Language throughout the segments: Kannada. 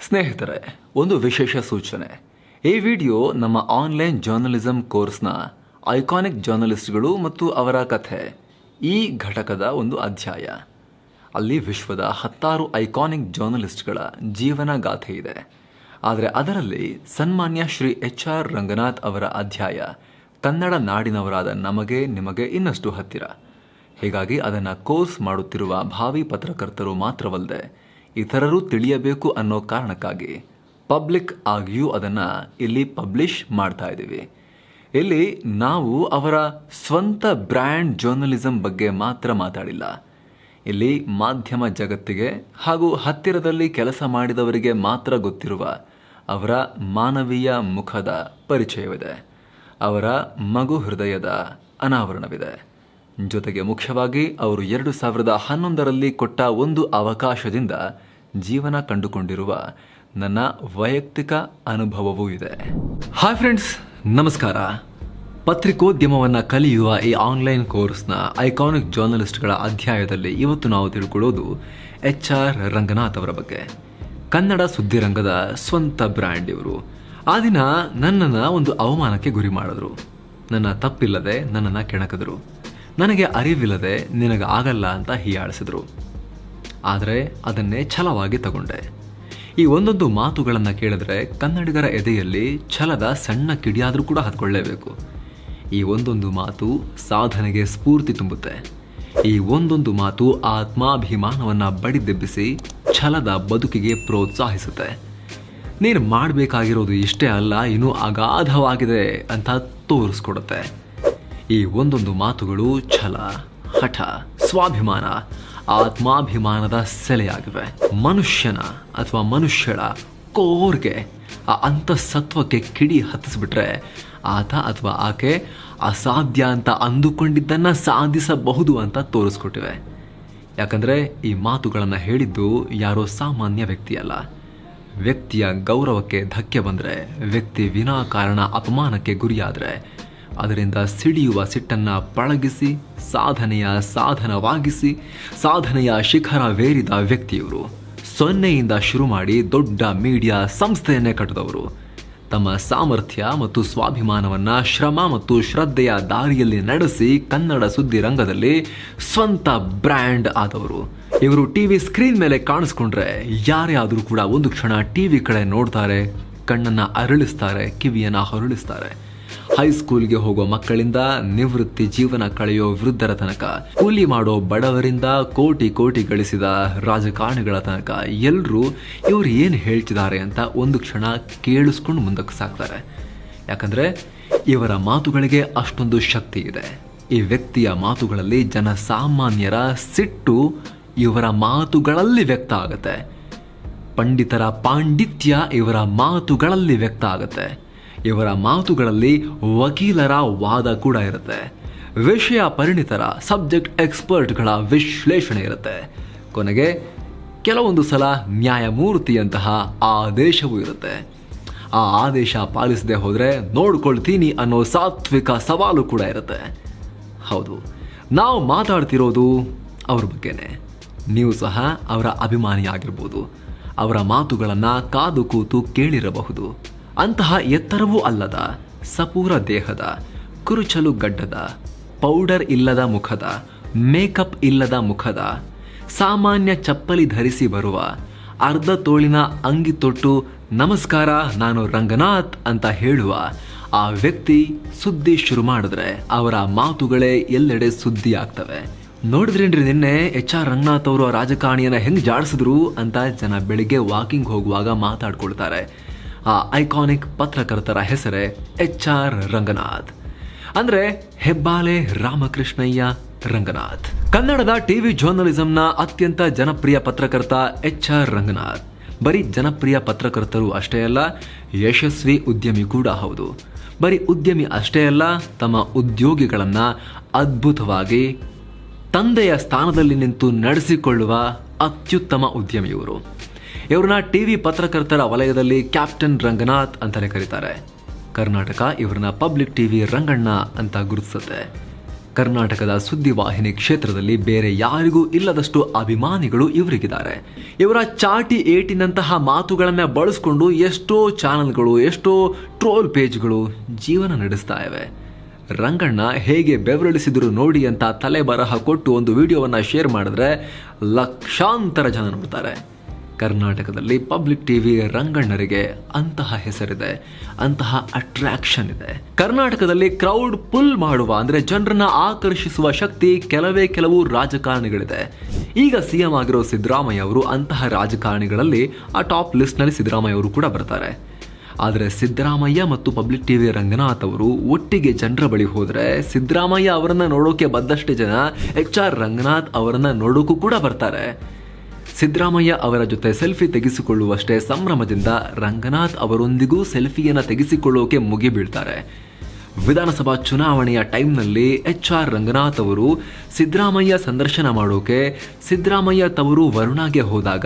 ಸ್ನೇಹಿತರೆ, ಒಂದು ವಿಶೇಷ ಸೂಚನೆ. ಈ ವಿಡಿಯೋ ನಮ್ಮ ಆನ್ಲೈನ್ ಜರ್ನಲಿಸಂ ಕೋರ್ಸ್ನ ಐಕಾನಿಕ್ ಜರ್ನಲಿಸ್ಟ್ಗಳು ಮತ್ತು ಅವರ ಕಥೆ ಈ ಘಟಕದ ಒಂದು ಅಧ್ಯಾಯ. ಅಲ್ಲಿ ವಿಶ್ವದ 10 ಐಕಾನಿಕ್ ಜರ್ನಲಿಸ್ಟ್ಗಳ ಜೀವನ ಗಾಥೆ ಇದೆ. ಆದರೆ ಅದರಲ್ಲಿ ಸನ್ಮಾನ್ಯ ಶ್ರೀ HR ರಂಗನಾಥ್ ಅವರ ಅಧ್ಯಾಯ ಕನ್ನಡ ನಾಡಿನವರಾದ ನಮಗೆ ನಿಮಗೆ ಇನ್ನಷ್ಟು ಹತ್ತಿರ. ಹೀಗಾಗಿ ಅದನ್ನು ಕೋರ್ಸ್ ಮಾಡುತ್ತಿರುವ ಭಾವಿ ಪತ್ರಕರ್ತರು ಮಾತ್ರವಲ್ಲದೆ ಇತರರು ತಿಳಿಯಬೇಕು ಅನ್ನೋ ಕಾರಣಕ್ಕಾಗಿ ಪಬ್ಲಿಕ್ ಆಗಿಯೂ ಅದನ್ನು ಇಲ್ಲಿ ಪಬ್ಲಿಷ್ ಮಾಡ್ತಾ ಇದ್ದೀವಿ. ಇಲ್ಲಿ ನಾವು ಅವರ ಸ್ವಂತ ಬ್ರ್ಯಾಂಡ್ ಜರ್ನಲಿಸಂ ಬಗ್ಗೆ ಮಾತ್ರ ಮಾತಾಡಿಲ್ಲ. ಇಲ್ಲಿ ಮಾಧ್ಯಮ ಜಗತ್ತಿಗೆ ಹಾಗೂ ಹತ್ತಿರದಲ್ಲಿ ಕೆಲಸ ಮಾಡಿದವರಿಗೆ ಮಾತ್ರ ಗೊತ್ತಿರುವ ಅವರ ಮಾನವೀಯ ಮುಖದ ಪರಿಚಯವಿದೆ. ಅವರ ಮಗು ಹೃದಯದ ಅನಾವರಣವಿದೆ. ಜೊತೆಗೆ ಮುಖ್ಯವಾಗಿ ಅವರು 2011ರಲ್ಲಿ ಕೊಟ್ಟ ಒಂದು ಅವಕಾಶದಿಂದ ಜೀವನ ಕಂಡುಕೊಂಡಿರುವ ನನ್ನ ವೈಯಕ್ತಿಕ ಅನುಭವವೂ ಇದೆ. ಹಾಯ್ ಫ್ರೆಂಡ್ಸ್, ನಮಸ್ಕಾರ. ಪತ್ರಿಕೋದ್ಯಮವನ್ನು ಕಲಿಯುವ ಈ ಆನ್ಲೈನ್ ಕೋರ್ಸ್ನ ಐಕಾನಿಕ್ ಜರ್ನಲಿಸ್ಟ್ಗಳ ಅಧ್ಯಾಯದಲ್ಲಿ ಇವತ್ತು ನಾವು ತಿಳ್ಕೊಳ್ಳೋದು HR ರಂಗನಾಥ್ ಅವರ ಬಗ್ಗೆ. ಕನ್ನಡ ಸುದ್ದಿರಂಗದ ಸ್ವಂತ ಬ್ರ್ಯಾಂಡ್ ಇವರು. ಆ ದಿನ ನನ್ನನ್ನು ಒಂದು ಅವಮಾನಕ್ಕೆ ಗುರಿ ಮಾಡಿದ್ರು. ನನ್ನ ತಪ್ಪಿಲ್ಲದೆ ನನ್ನನ್ನು ಕೆಣಕಿದ್ರು. ನನಗೆ ಅರಿವಿಲ್ಲದೆ ನಿನಗೆ ಆಗಲ್ಲ ಅಂತ ಹೀಯಾಳಿಸಿದ್ರು. ಆದರೆ ಅದನ್ನೇ ಛಲವಾಗಿ ತಗೊಂಡೆ. ಈ ಒಂದೊಂದು ಮಾತುಗಳನ್ನು ಕೇಳಿದ್ರೆ ಕನ್ನಡಿಗರ ಎದೆಯಲ್ಲಿ ಛಲದ ಸಣ್ಣ ಕಿಡಿಯಾದರೂ ಕೂಡ ಹತ್ಕೊಳ್ಳೇಬೇಕು. ಈ ಒಂದೊಂದು ಮಾತು ಸಾಧನೆಗೆ ಸ್ಫೂರ್ತಿ ತುಂಬುತ್ತೆ. ಈ ಒಂದೊಂದು ಮಾತು ಆತ್ಮಾಭಿಮಾನವನ್ನು ಬಡಿದೆಬ್ಬಿಸಿ ಛಲದ ಬದುಕಿಗೆ ಪ್ರೋತ್ಸಾಹಿಸುತ್ತೆ. ನೀನು ಮಾಡಬೇಕಾಗಿರೋದು ಇಷ್ಟೇ ಅಲ್ಲ, ಇನ್ನೂ ಅಗಾಧವಾಗಿದೆ ಅಂತ ತೋರಿಸ್ಕೊಡುತ್ತೆ. ಈ ಒಂದೊಂದು ಮಾತುಗಳು ಛಲ, ಹಠ, ಸ್ವಾಭಿಮಾನ, ಆತ್ಮಾಭಿಮಾನದ ಸೆಲೆಯಾಗಿವೆ. ಮನುಷ್ಯನ ಅಥವಾ ಮನುಷ್ಯಳ ಕೋರ್ಗೆ ಆ ಅಂತಸತ್ವಕ್ಕೆ ಕಿಡಿ ಹತ್ತಿಸ್ಬಿಟ್ರೆ ಆತ ಅಥವಾ ಆಕೆ ಅಸಾಧ್ಯ ಅಂತ ಅಂದುಕೊಂಡಿದ್ದನ್ನು ಸಾಧಿಸಬಹುದು ಅಂತ ತೋರಿಸ್ಕೊಟ್ಟಿವೆ. ಯಾಕಂದರೆ ಈ ಮಾತುಗಳನ್ನು ಹೇಳಿದ್ದು ಯಾರೋ ಸಾಮಾನ್ಯ ವ್ಯಕ್ತಿಯಲ್ಲ. ವ್ಯಕ್ತಿಯ ಗೌರವಕ್ಕೆ ಧಕ್ಕೆ ಬಂದರೆ, ವ್ಯಕ್ತಿ ವಿನಾಕಾರಣ ಅಪಮಾನಕ್ಕೆ ಗುರಿಯಾದರೆ ಅದರಿಂದ ಸಿಡಿಯುವ ಸಿಟ್ಟನ್ನು ಪಳಗಿಸಿ ಸಾಧನವಾಗಿಸಿ ಸಾಧನೆಯ ಶಿಖರವೇರಿದ ವ್ಯಕ್ತಿಯವರು. 0ಯಿಂದ ಶುರು ಮಾಡಿ ದೊಡ್ಡ ಮೀಡಿಯಾ ಸಂಸ್ಥೆಯನ್ನೇ ಕಟ್ಟಿದವರು. ತಮ್ಮ ಸಾಮರ್ಥ್ಯ ಮತ್ತು ಸ್ವಾಭಿಮಾನವನ್ನು ಶ್ರಮ ಮತ್ತು ಶ್ರದ್ಧೆಯ ದಾರಿಯಲ್ಲಿ ನಡೆಸಿ ಕನ್ನಡ ಸುದ್ದಿ ರಂಗದಲ್ಲಿ ಸ್ವಂತ ಬ್ರ್ಯಾಂಡ್ ಆದವರು. ಇವರು ಟಿವಿ ಸ್ಕ್ರೀನ್ ಮೇಲೆ ಕಾಣಿಸ್ಕೊಂಡ್ರೆ ಯಾರೇ ಆದರೂ ಕೂಡ ಒಂದು ಕ್ಷಣ ಟಿವಿ ಕಡೆ ನೋಡ್ತಾರೆ, ಕಣ್ಣನ್ನು ಅರಳಿಸ್ತಾರೆ, ಕಿವಿಯನ್ನು ಹೊರಳಿಸ್ತಾರೆ. ಹೈಸ್ಕೂಲ್ಗೆ ಹೋಗೋ ಮಕ್ಕಳಿಂದ ನಿವೃತ್ತಿ ಜೀವನ ಕಳೆಯೋ ವೃದ್ಧರ ತನಕ, ಕೂಲಿ ಮಾಡೋ ಬಡವರಿಂದ ಕೋಟಿ ಗಳಿಸಿದ ರಾಜಕಾರಣಿಗಳ ತನಕ ಎಲ್ಲರೂ ಇವರು ಏನು ಹೇಳ್ತಿದ್ದಾರೆ ಅಂತ ಒಂದು ಕ್ಷಣ ಕೇಳಿಸ್ಕೊಂಡು ಮುಂದಕ್ಕೆ ಸಾಕ್ತಾರೆ. ಯಾಕಂದರೆ ಇವರ ಮಾತುಗಳಿಗೆ ಅಷ್ಟೊಂದು ಶಕ್ತಿ ಇದೆ. ಈ ವ್ಯಕ್ತಿಯ ಮಾತುಗಳಲ್ಲಿ ಜನಸಾಮಾನ್ಯರ ಸಿಟ್ಟು ಇವರ ಮಾತುಗಳಲ್ಲಿ ವ್ಯಕ್ತ ಆಗುತ್ತೆ. ಪಂಡಿತರ ಪಾಂಡಿತ್ಯ ಇವರ ಮಾತುಗಳಲ್ಲಿ ವ್ಯಕ್ತ ಆಗುತ್ತೆ. ಇವರ ಮಾತುಗಳಲ್ಲಿ ವಕೀಲರ ವಾದ ಕೂಡ ಇರುತ್ತೆ. ವಿಷಯ ಪರಿಣಿತರ ಸಬ್ಜೆಕ್ಟ್ ಎಕ್ಸ್ಪರ್ಟ್ಗಳ ವಿಶ್ಲೇಷಣೆ ಇರುತ್ತೆ. ಕೊನೆಗೆ ಕೆಲವೊಂದು ಸಲ ನ್ಯಾಯಮೂರ್ತಿಯಂತಹ ಆದೇಶವೂ ಇರುತ್ತೆ. ಆ ಆದೇಶ ಪಾಲಿಸದೆ ಹೋದರೆ ನೋಡ್ಕೊಳ್ತೀನಿ ಅನ್ನೋ ಸಾತ್ವಿಕ ಸವಾಲು ಕೂಡ ಇರುತ್ತೆ. ಹೌದು, ನಾವು ಮಾತಾಡ್ತಿರೋದು ಅವ್ರ ಬಗ್ಗೆನೇ. ನೀವು ಸಹ ಅವರ ಅಭಿಮಾನಿಯಾಗಿರ್ಬೋದು. ಅವರ ಮಾತುಗಳನ್ನು ಕಾದು ಕೂತು ಕೇಳಿರಬಹುದು. ಅಂತಹ ಎತ್ತರವೂ ಅಲ್ಲದ, ಸಪೂರ ದೇಹದ, ಕುರುಚಲು ಗಡ್ಡದ, ಪೌಡರ್ ಇಲ್ಲದ ಮುಖದ, ಮೇಕಪ್ ಇಲ್ಲದ ಮುಖದ, ಸಾಮಾನ್ಯ ಚಪ್ಪಲಿ ಧರಿಸಿ ಬರುವ, ಅರ್ಧ ತೋಳಿನ ಅಂಗಿ ತೊಟ್ಟು ನಮಸ್ಕಾರ ನಾನು ರಂಗನಾಥ್ ಅಂತ ಹೇಳುವ ಆ ವ್ಯಕ್ತಿ ಸುದ್ದಿ ಶುರು ಮಾಡಿದ್ರೆ ಅವರ ಮಾತುಗಳೇ ಎಲ್ಲೆಡೆ ಸುದ್ದಿ ಆಗ್ತವೆ. ನೋಡಿದ್ರೇನ್ರಿ ನಿನ್ನೆ HR ರಂಗನಾಥ್ ಅವರು ರಾಜಕಾರಣಿಯನ್ನ ಹೆಂಗ್ ಜಾಡಿಸಿದ್ರು ಅಂತ ಜನ ಬೆಳಿಗ್ಗೆ ವಾಕಿಂಗ್ ಹೋಗುವಾಗ ಮಾತಾಡ್ಕೊಳ್ತಾರೆ. ಆ ಐಕಾನಿಕ್ ಪತ್ರಕರ್ತರ ಹೆಸರೇ HR ರಂಗನಾಥ್. ಅಂದ್ರೆ ಹೆಬ್ಬಾಲೆ ರಾಮಕೃಷ್ಣಯ್ಯ ರಂಗನಾಥ್. ಕನ್ನಡದ ಟಿವಿ ಜರ್ನಲಿಸಂನ ಅತ್ಯಂತ ಜನಪ್ರಿಯ ಪತ್ರಕರ್ತ HR ರಂಗನಾಥ್ ಬರೀ ಜನಪ್ರಿಯ ಪತ್ರಕರ್ತರು ಅಷ್ಟೇ ಅಲ್ಲ, ಯಶಸ್ವಿ ಉದ್ಯಮಿ ಕೂಡ ಹೌದು. ಬರೀ ಉದ್ಯಮಿ ಅಷ್ಟೇ ಅಲ್ಲ, ತಮ್ಮ ಉದ್ಯೋಗಿಗಳನ್ನ ಅದ್ಭುತವಾಗಿ ತಂದೆಯ ಸ್ಥಾನದಲ್ಲಿ ನಿಂತು ನಡೆಸಿಕೊಳ್ಳುವ ಅತ್ಯುತ್ತಮ ಉದ್ಯಮಿಯವರು. ಇವ್ರನ್ನ ಟಿವಿ ಪತ್ರಕರ್ತರ ವಲಯದಲ್ಲಿ ಕ್ಯಾಪ್ಟನ್ ರಂಗನಾಥ್ ಅಂತಲೇ ಕರೀತಾರೆ. ಕರ್ನಾಟಕ ಇವ್ರನ್ನ ಪಬ್ಲಿಕ್ ಟಿವಿ ರಂಗಣ್ಣ ಅಂತ ಗುರುತಿಸುತ್ತೆ. ಕರ್ನಾಟಕದ ಸುದ್ದಿವಾಹಿನಿ ಕ್ಷೇತ್ರದಲ್ಲಿ ಬೇರೆ ಯಾರಿಗೂ ಇಲ್ಲದಷ್ಟು ಅಭಿಮಾನಿಗಳು ಇವರಿಗಿದ್ದಾರೆ. ಇವರ ಚಾಟಿ ಏಟಿನಂತಹ ಮಾತುಗಳನ್ನ ಬಳಸಿಕೊಂಡು ಎಷ್ಟೋ ಚಾನೆಲ್ಗಳು, ಎಷ್ಟೋ ಟ್ರೋಲ್ ಪೇಜ್ಗಳು ಜೀವನ ನಡೆಸ್ತಾ ಇವೆ. ರಂಗಣ್ಣ ಹೇಗೆ ಬೆವರಳಿಸಿದ್ರು ನೋಡಿ ಅಂತ ತಲೆ ಬರಹ ಕೊಟ್ಟು ಒಂದು ವಿಡಿಯೋವನ್ನು ಶೇರ್ ಮಾಡಿದ್ರೆ ಲಕ್ಷಾಂತರ ಜನ ನೋಡ್ತಾರೆ. ಕರ್ನಾಟಕದಲ್ಲಿ ಪಬ್ಲಿಕ್ ಟಿವಿ ರಂಗಣ್ಣರಿಗೆ ಅಂತಹ ಹೆಸರಿದೆ, ಅಂತಹ ಅಟ್ರಾಕ್ಷನ್ ಇದೆ. ಕರ್ನಾಟಕದಲ್ಲಿ ಕ್ರೌಡ್ ಪುಲ್ ಮಾಡುವ ಅಂದ್ರೆ ಜನರನ್ನ ಆಕರ್ಷಿಸುವ ಶಕ್ತಿ ಕೆಲವು ರಾಜಕಾರಣಿಗಳಿದೆ. ಈಗ ಸಿಎಂ ಆಗಿರೋ ಸಿದ್ದರಾಮಯ್ಯ ಅವರು ಅಂತಹ ರಾಜಕಾರಣಿಗಳಲ್ಲಿ ಆ ಟಾಪ್ ಲಿಸ್ಟ್ ನಲ್ಲಿ ಸಿದ್ದರಾಮಯ್ಯ ಅವರು ಕೂಡ ಬರ್ತಾರೆ. ಆದರೆ ಸಿದ್ದರಾಮಯ್ಯ ಮತ್ತು ಪಬ್ಲಿಕ್ ಟಿವಿ ರಂಗನಾಥ್ ಅವರು ಒಟ್ಟಿಗೆ ಜನರ ಬಳಿ ಹೋದ್ರೆ ಸಿದ್ದರಾಮಯ್ಯ ಅವರನ್ನ ನೋಡೋಕೆ ಬಂದಷ್ಟೇ ಜನ HR ರಂಗನಾಥ್ ಅವರನ್ನ ನೋಡೋಕ್ಕೂ ಕೂಡ ಬರ್ತಾರೆ. ಸಿದ್ದರಾಮಯ್ಯ ಅವರ ಜೊತೆ ಸೆಲ್ಫಿ ತೆಗೆಸಿಕೊಳ್ಳುವಷ್ಟೇ ಸಂಭ್ರಮದಿಂದ ರಂಗನಾಥ್ ಅವರೊಂದಿಗೂ ಸೆಲ್ಫಿಯನ್ನು ತೆಗೆಸಿಕೊಳ್ಳೋಕೆ ಮುಗಿಬೀಳ್ತಾರೆ. ವಿಧಾನಸಭಾ ಚುನಾವಣೆಯ ಟೈಮ್ನಲ್ಲಿ HR ರಂಗನಾಥ್ ಅವರು ಸಿದ್ದರಾಮಯ್ಯ ಸಂದರ್ಶನ ಮಾಡೋಕೆ ಸಿದ್ದರಾಮಯ್ಯ ತವರು ವರುಣಾಗೆ ಹೋದಾಗ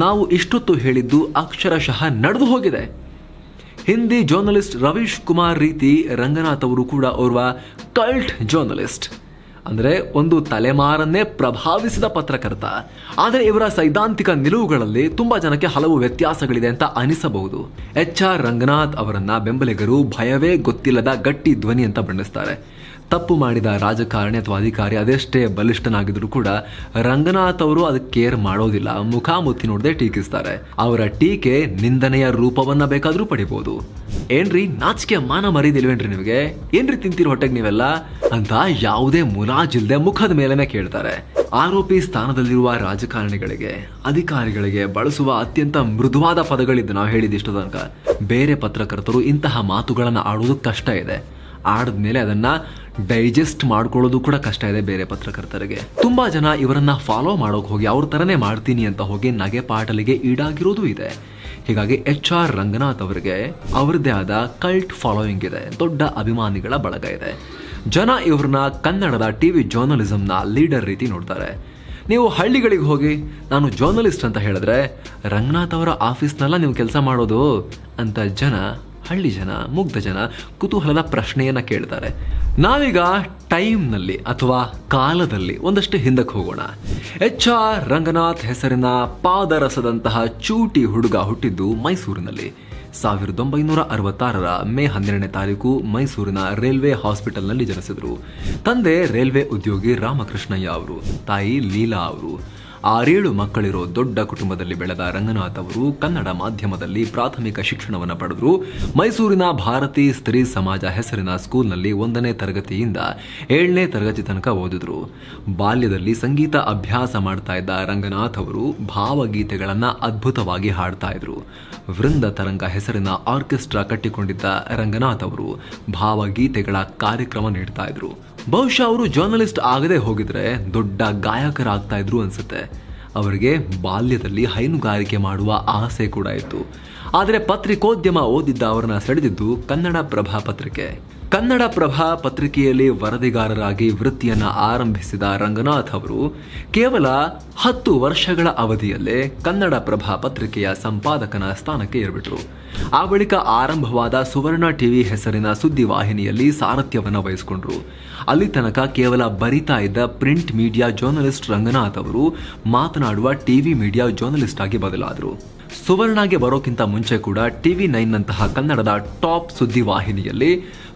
ನಾವು ಇಷ್ಟೊತ್ತು ಹೇಳಿದ್ದು ಅಕ್ಷರಶಃ ನಡೆದು ಹೋಗಿದೆ. ಹಿಂದಿ ಜರ್ನಲಿಸ್ಟ್ ರವೀಶ್ ಕುಮಾರ್ ರೀತಿ ರಂಗನಾಥ್ ಅವರು ಕೂಡ ಓರ್ವ ಕಲ್ಟ್ ಜರ್ನಲಿಸ್ಟ್, ಅಂದರೆ ಒಂದು ತಲೆಮಾರನ್ನೇ ಪ್ರಭಾವಿಸಿದ ಪತ್ರಕರ್ತ. ಆದರೆ ಇವರ ಸೈದ್ಧಾಂತಿಕ ನಿಲುವುಗಳಲ್ಲಿ ತುಂಬಾ ಜನಕ್ಕೆ ಹಲವು ವ್ಯತ್ಯಾಸಗಳಿದೆ ಅಂತ ಅನಿಸಬಹುದು. HR ರಂಗನಾಥ್ ಅವರನ್ನ ಬೆಂಬಲಿಗರು ಭಯವೇ ಗೊತ್ತಿಲ್ಲದ ಗಟ್ಟಿ ಧ್ವನಿ ಅಂತ ಬಣ್ಣಿಸ್ತಾರೆ. ತಪ್ಪು ಮಾಡಿದ ರಾಜಕಾರಣಿ ಅಥವಾ ಅಧಿಕಾರಿ ಅದೆಷ್ಟೇ ಬಲಿಷ್ಠನಾಗಿದ್ರು ಕೂಡ ರಂಗನಾಥ್ ಅವರು ಅದಕ್ಕೆ ಕೇರ್ ಮಾಡೋದಿಲ್ಲ. ಮುಖಾಮುಖಿ ನೋಡದೆ ಟೀಕಿಸ್ತಾರೆ. ಅವರ ಟೀಕೆ ನಿಂದನೆಯ ರೂಪವನ್ನ ಬೇಕಾದ್ರೂ ಪಡಿಬಹುದು. ಏನ್ರಿ ನಾಚಿಕೆ ಮಾನ ಮರಿದಿಲ್ವೇನ್ರಿ ನಿಮಗೆ? ಏನ್ರಿ ತಿಂತೀರಿ ಹೊಟ್ಟೆಗೆ ನೀವೆಲ್ಲ ಅಂತ ಯಾವುದೇ ಮುಲಾಜಿಲ್ದೆ ಮುಖದ ಮೇಲೆನೆ ಕೇಳ್ತಾರೆ. ಆರೋಪಿ ಸ್ಥಾನದಲ್ಲಿರುವ ರಾಜಕಾರಣಿಗಳಿಗೆ, ಅಧಿಕಾರಿಗಳಿಗೆ ಬಳಸುವ ಅತ್ಯಂತ ಮೃದುವಾದ ಪದಗಳಿದ್ದು ನಾವು ಹೇಳಿದಿಷ್ಟು ತನಕ. ಬೇರೆ ಪತ್ರಕರ್ತರು ಇಂತಹ ಮಾತುಗಳನ್ನು ಆಡೋದು ಕಷ್ಟ ಇದೆ. ಆಡಿದ್ಮೇಲೆ ಅದನ್ನ ಡೈಜೆಸ್ಟ್ ಮಾಡ್ಕೊಳ್ಳೋದು ಕೂಡ ಕಷ್ಟ ಇದೆ ಬೇರೆ ಪತ್ರಕರ್ತರಿಗೆ. ತುಂಬಾ ಜನ ಇವರನ್ನ ಫಾಲೋ ಮಾಡೋಕೆ ಹೋಗಿ ಅವ್ರ ತರನೇ ಮಾಡ್ತೀನಿ ಅಂತ ಹೋಗಿ ನಗೆ ಪಾಟಲಿಗೆ ಈಡಾಗಿರೋದು ಇದೆ. ಹೀಗಾಗಿ HR ರಂಗನಾಥ್ ಅವರಿಗೆ ಅವರದೇ ಆದ ಕಲ್ಟ್ ಫಾಲೋಯಿಂಗ್ ಇದೆ, ದೊಡ್ಡ ಅಭಿಮಾನಿಗಳ ಬಳಗ ಇದೆ. ಜನ ಇವ್ರನ್ನ ಕನ್ನಡದ ಟಿವಿ ಜರ್ನಲಿಸಂನ ಲೀಡರ್ ರೀತಿ ನೋಡ್ತಾರೆ. ನೀವು ಹಳ್ಳಿಗಳಿಗೆ ಹೋಗಿ ನಾನು ಜರ್ನಲಿಸ್ಟ್ ಅಂತ ಹೇಳಿದ್ರೆ ರಂಗನಾಥ್ ಅವರ ಆಫೀಸ್ನೆಲ್ಲ ನೀವು ಕೆಲಸ ಮಾಡೋದು ಅಂತ ಹಳ್ಳಿ ಜನ, ಮುಗ್ಧ ಜನ ಕುತೂಹಲದ ಪ್ರಶ್ನೆಯನ್ನ ಕೇಳ್ತಾರೆ. ನಾವೀಗ ಟೈಮ್ನಲ್ಲಿ ಅಥವಾ ಕಾಲದಲ್ಲಿ ಒಂದಷ್ಟು ಹಿಂದಕ್ಕೆ ಹೋಗೋಣ. HR ರಂಗನಾಥ್ ಹೆಸರಿನ ಪಾದರಸದಂತಹ ಚೂಟಿ ಹುಡುಗ ಹುಟ್ಟಿದ್ದು ಮೈಸೂರಿನಲ್ಲಿ. 1966 ಮೇ 12ನೇ ತಾರೀಕು ಮೈಸೂರಿನ ರೈಲ್ವೆ ಹಾಸ್ಪಿಟಲ್ನಲ್ಲಿ ಜನಿಸಿದ್ರು. ತಂದೆ ರೈಲ್ವೆ ಉದ್ಯೋಗಿ ರಾಮಕೃಷ್ಣಯ್ಯ ಅವರು, ತಾಯಿ ಲೀಲಾ ಅವರು. 6-7 ಮಕ್ಕಳಿರೋ ದೊಡ್ಡ ಕುಟುಂಬದಲ್ಲಿ ಬೆಳೆದ ರಂಗನಾಥ್ ಅವರು ಕನ್ನಡ ಮಾಧ್ಯಮದಲ್ಲಿ ಪ್ರಾಥಮಿಕ ಶಿಕ್ಷಣವನ್ನು ಪಡೆದ್ರು. ಮೈಸೂರಿನ ಭಾರತೀ ಸ್ತ್ರೀ ಸಮಾಜ ಹೆಸರಿನ ಸ್ಕೂಲ್ನಲ್ಲಿ 1ನೇ ತರಗತಿಯಿಂದ 7ನೇ ತರಗತಿ ತನಕ ಓದಿದ್ರು. ಬಾಲ್ಯದಲ್ಲಿ ಸಂಗೀತ ಅಭ್ಯಾಸ ಮಾಡ್ತಾ ಇದ್ದ ರಂಗನಾಥ್ ಅವರು ಭಾವಗೀತೆಗಳನ್ನ ಅದ್ಭುತವಾಗಿ ಹಾಡ್ತಾ ಇದ್ರು. ವೃಂದ ತರಂಗ ಹೆಸರಿನ ಆರ್ಕೆಸ್ಟ್ರಾ ಕಟ್ಟಿಕೊಂಡಿದ್ದ ರಂಗನಾಥ್ ಅವರು ಭಾವಗೀತೆಗಳ ಕಾರ್ಯಕ್ರಮ ನೀಡ್ತಾ ಇದ್ರು. ಬಹುಶಃ ಅವರು ಜರ್ನಲಿಸ್ಟ್ ಆಗದೆ ಹೋಗಿದ್ರೆ ದೊಡ್ಡ ಗಾಯಕರಾಗ್ತಾ ಇದ್ರು ಅನ್ಸುತ್ತೆ. ಅವರಿಗೆ ಬಾಲ್ಯದಲ್ಲಿ ಹೈನುಗಾರಿಕೆ ಮಾಡುವ ಆಸೆ ಕೂಡ ಇತ್ತು. ಆದರೆ ಪತ್ರಿಕೋದ್ಯಮ ಓದಿದ್ದ ಅವರನ್ನ ಸೆಳೆದಿದ್ದು ಕನ್ನಡಪ್ರಭ ಪತ್ರಿಕೆ. ಕನ್ನಡಪ್ರಭ ಪತ್ರಿಕೆಯಲ್ಲಿ ವರದಿಗಾರರಾಗಿ ವೃತ್ತಿಯನ್ನ ಆರಂಭಿಸಿದ ರಂಗನಾಥ್ ಅವರು ಕೇವಲ 10 ವರ್ಷಗಳ ಅವಧಿಯಲ್ಲೇ ಕನ್ನಡಪ್ರಭ ಪತ್ರಿಕೆಯ ಸಂಪಾದಕನ ಸ್ಥಾನಕ್ಕೆ ಏರ್ಬಿಟ್ರು. ಆ ಬಳಿಕ ಆರಂಭವಾದ ಸುವರ್ಣ ಟಿವಿ ಹೆಸರಿನ ಸುದ್ದಿವಾಹಿನಿಯಲ್ಲಿ ಸಾರಥ್ಯವನ್ನು ವಹಿಸಿಕೊಂಡ್ರು. ಅಲ್ಲಿ ತನಕ ಕೇವಲ ಬರಿತಾ ಇದ್ದ ಪ್ರಿಂಟ್ ಮೀಡಿಯಾ ಜರ್ನಲಿಸ್ಟ್ ರಂಗನಾಥ್ ಅವರು ಮಾತನಾಡುವ ಟಿವಿ ಮೀಡಿಯಾ ಜರ್ನಲಿಸ್ಟ್ ಆಗಿ ಬದಲಾದರು. ಸುವರ್ಣಗೆ ಬರೋಕ್ಕಿಂತ ಮುಂಚೆ ಕೂಡ TV9 ನಂತಹ ಕನ್ನಡದ ಟಾಪ್ ಸುದ್ದಿವಾಹಿನಿಯಲ್ಲಿ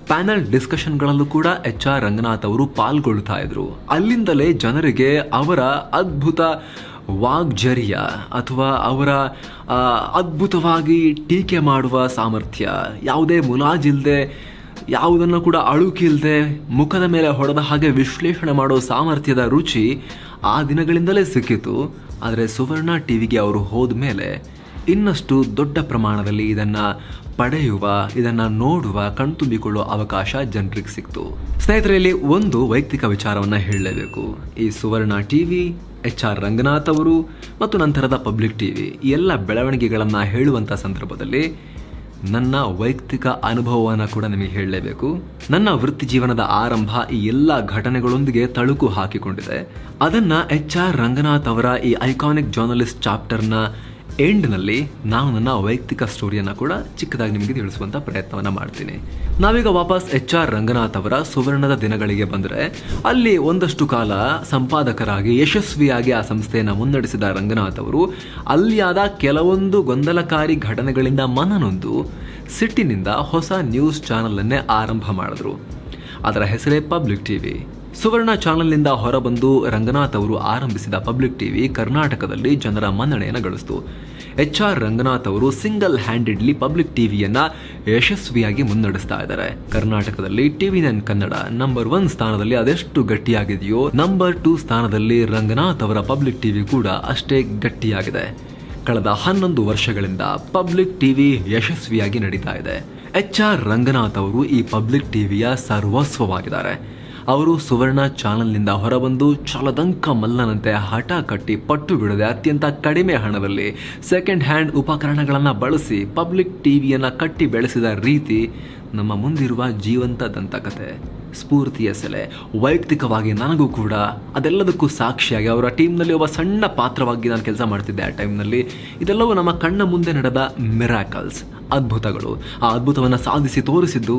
ಪ್ಯಾನಲ್ ಡಿಸ್ಕಷನ್ಗಳಲ್ಲೂ ಕೂಡ HR ರಂಗನಾಥ್ ಅವರು ಪಾಲ್ಗೊಳ್ತಾ ಇದ್ರು. ಅಲ್ಲಿಂದಲೇ ಜನರಿಗೆ ಅವರ ಅದ್ಭುತ ವಾಗ್ಜರಿಯ ಅಥವಾ ಅವರ ಅದ್ಭುತವಾಗಿ ಟೀಕೆ ಮಾಡುವ ಸಾಮರ್ಥ್ಯ, ಯಾವುದೇ ಮುಲಾಜಿಲ್ದೆ, ಯಾವುದನ್ನು ಕೂಡ ಅಳುಕಿಲ್ದೆ ಮುಖದ ಮೇಲೆ ಹೊಡೆದ ಹಾಗೆ ವಿಶ್ಲೇಷಣೆ ಮಾಡೋ ಸಾಮರ್ಥ್ಯದ ರುಚಿ ಆ ದಿನಗಳಿಂದಲೇ ಸಿಕ್ಕಿತು. ಆದರೆ ಸುವರ್ಣ ಟಿವಿಗೆ ಅವರು ಹೋದ ಮೇಲೆ ಇನ್ನಷ್ಟು ದೊಡ್ಡ ಪ್ರಮಾಣದಲ್ಲಿ ಇದನ್ನು ಪಡೆಯುವ, ಇದನ್ನು ನೋಡುವ, ಕಣ್ತುಂಬಿಕೊಳ್ಳುವ ಅವಕಾಶ ಜನರಿಗೆ ಸಿಕ್ತು. ಸ್ನೇಹಿತರಲ್ಲಿ ಒಂದು ವೈಯಕ್ತಿಕ ವಿಚಾರವನ್ನು ಹೇಳಲೇಬೇಕು. ಈ ಸುವರ್ಣ ಟಿವಿ, HR ರಂಗನಾಥ್ ಅವರು ಮತ್ತು ನಂತರದ ಪಬ್ಲಿಕ್ ಟಿವಿ ಈ ಎಲ್ಲ ಬೆಳವಣಿಗೆಗಳನ್ನು ಹೇಳುವಂಥ ಸಂದರ್ಭದಲ್ಲಿ ನನ್ನ ವೈಯಕ್ತಿಕ ಅನುಭವವನ್ನು ಕೂಡ ನಿಮಗೆ ಹೇಳಲೇಬೇಕು. ನನ್ನ ವೃತ್ತಿ ಜೀವನದ ಆರಂಭ ಈ ಎಲ್ಲ ಘಟನೆಗಳೊಂದಿಗೆ ತಳುಕು ಹಾಕಿಕೊಂಡಿದೆ. ಅದನ್ನು HR ರಂಗನಾಥ್ ಅವರ ಈ ಐಕಾನಿಕ್ ಜರ್ನಲಿಸ್ಟ್ ಚಾಪ್ಟರ್ನ ಎಂಡ್ನಲ್ಲಿ ನಾನು ನನ್ನ ವೈಯಕ್ತಿಕ ಸ್ಟೋರಿಯನ್ನು ಕೂಡ ಚಿಕ್ಕದಾಗಿ ನಿಮಗೆ ತಿಳಿಸುವಂಥ ಪ್ರಯತ್ನವನ್ನು ಮಾಡ್ತೀನಿ. ನಾವೀಗ ವಾಪಸ್ HR ರಂಗನಾಥ್ ಅವರ ಸುವರ್ಣದ ದಿನಗಳಿಗೆ ಬಂದರೆ, ಅಲ್ಲಿ ಒಂದಷ್ಟು ಕಾಲ ಸಂಪಾದಕರಾಗಿ ಯಶಸ್ವಿಯಾಗಿ ಆ ಸಂಸ್ಥೆಯನ್ನು ಮುನ್ನಡೆಸಿದ ರಂಗನಾಥ್ ಅವರು ಅಲ್ಲಿಯಾದ ಕೆಲವೊಂದು ಗೊಂದಲಕಾರಿ ಘಟನೆಗಳಿಂದ ಮನನೊಂದು ಸಿಟ್ಟಿನಿಂದ ಹೊಸ ನ್ಯೂಸ್ ಚಾನಲನ್ನೇ ಆರಂಭ ಮಾಡಿದ್ರು. ಅದರ ಹೆಸರೇ ಪಬ್ಲಿಕ್ ಟಿವಿ. ಸುವರ್ಣ ಚಾನಲ್ನಿಂದ ಹೊರಬಂದು ರಂಗನಾಥ್ ಅವರು ಆರಂಭಿಸಿದ ಪಬ್ಲಿಕ್ ಟಿವಿ ಕರ್ನಾಟಕದಲ್ಲಿ ಜನರ ಮನ್ನಣೆಯನ್ನು ಗಳಿಸಿತು. HR ರಂಗನಾಥ್ ಅವರು ಸಿಂಗಲ್ ಹ್ಯಾಂಡೆಡ್ಲಿ ಪಬ್ಲಿಕ್ ಟಿವಿಯನ್ನ ಯಶಸ್ವಿಯಾಗಿ ಮುನ್ನಡೆಸ್ತಾ ಇದ್ದಾರೆ. ಕರ್ನಾಟಕದಲ್ಲಿ TV9 ಕನ್ನಡ ನಂಬರ್ 1 ಸ್ಥಾನದಲ್ಲಿ ಅದೆಷ್ಟು ಗಟ್ಟಿಯಾಗಿದೆಯೋ, ನಂಬರ್ 2 ಸ್ಥಾನದಲ್ಲಿ ರಂಗನಾಥ್ ಅವರ ಪಬ್ಲಿಕ್ ಟಿವಿ ಕೂಡ ಅಷ್ಟೇ ಗಟ್ಟಿಯಾಗಿದೆ. ಕಳೆದ 11 ವರ್ಷಗಳಿಂದ ಪಬ್ಲಿಕ್ ಟಿವಿ ಯಶಸ್ವಿಯಾಗಿ ನಡೀತಾ ಇದೆ. HR ರಂಗನಾಥ್ ಅವರು ಈ ಪಬ್ಲಿಕ್ ಟಿವಿಯ ಸರ್ವಸ್ವವಾಗಿದ್ದಾರೆ. ಅವರು ಸುವರ್ಣ ಚಾನಲ್ನಿಂದ ಹೊರಬಂದು ಛಲದಂಕ ಮಲ್ಲನಂತೆ ಹಠ ಕಟ್ಟಿ ಪಟ್ಟು ಬಿಡದೆ ಅತ್ಯಂತ ಕಡಿಮೆ ಹಣದಲ್ಲಿ ಸೆಕೆಂಡ್ ಹ್ಯಾಂಡ್ ಉಪಕರಣಗಳನ್ನು ಬಳಸಿ ಪಬ್ಲಿಕ್ ಟಿವಿಯನ್ನು ಕಟ್ಟಿ ಬೆಳೆಸಿದ ರೀತಿ ನಮ್ಮ ಮುಂದಿರುವ ಜೀವಂತ ದಂತಕತೆ, ಸ್ಫೂರ್ತಿಯ ಸೆಲೆ. ವೈಯಕ್ತಿಕವಾಗಿ ನನಗೂ ಕೂಡ ಅದೆಲ್ಲದಕ್ಕೂ ಸಾಕ್ಷಿಯಾಗಿ ಅವರ ಟೀಮ್ನಲ್ಲಿ ಒಬ್ಬ ಸಣ್ಣ ಪಾತ್ರವಾಗಿ ನಾನು ಕೆಲಸ ಮಾಡ್ತಿದ್ದೆ ಆ ಟೈಮ್ನಲ್ಲಿ. ಇದೆಲ್ಲವೂ ನಮ್ಮ ಕಣ್ಣ ಮುಂದೆ ನಡೆದ ಮಿರಾಕಲ್ಸ್, ಅದ್ಭುತಗಳು. ಆ ಅದ್ಭುತವನ್ನು ಸಾಧಿಸಿ ತೋರಿಸಿದ್ದು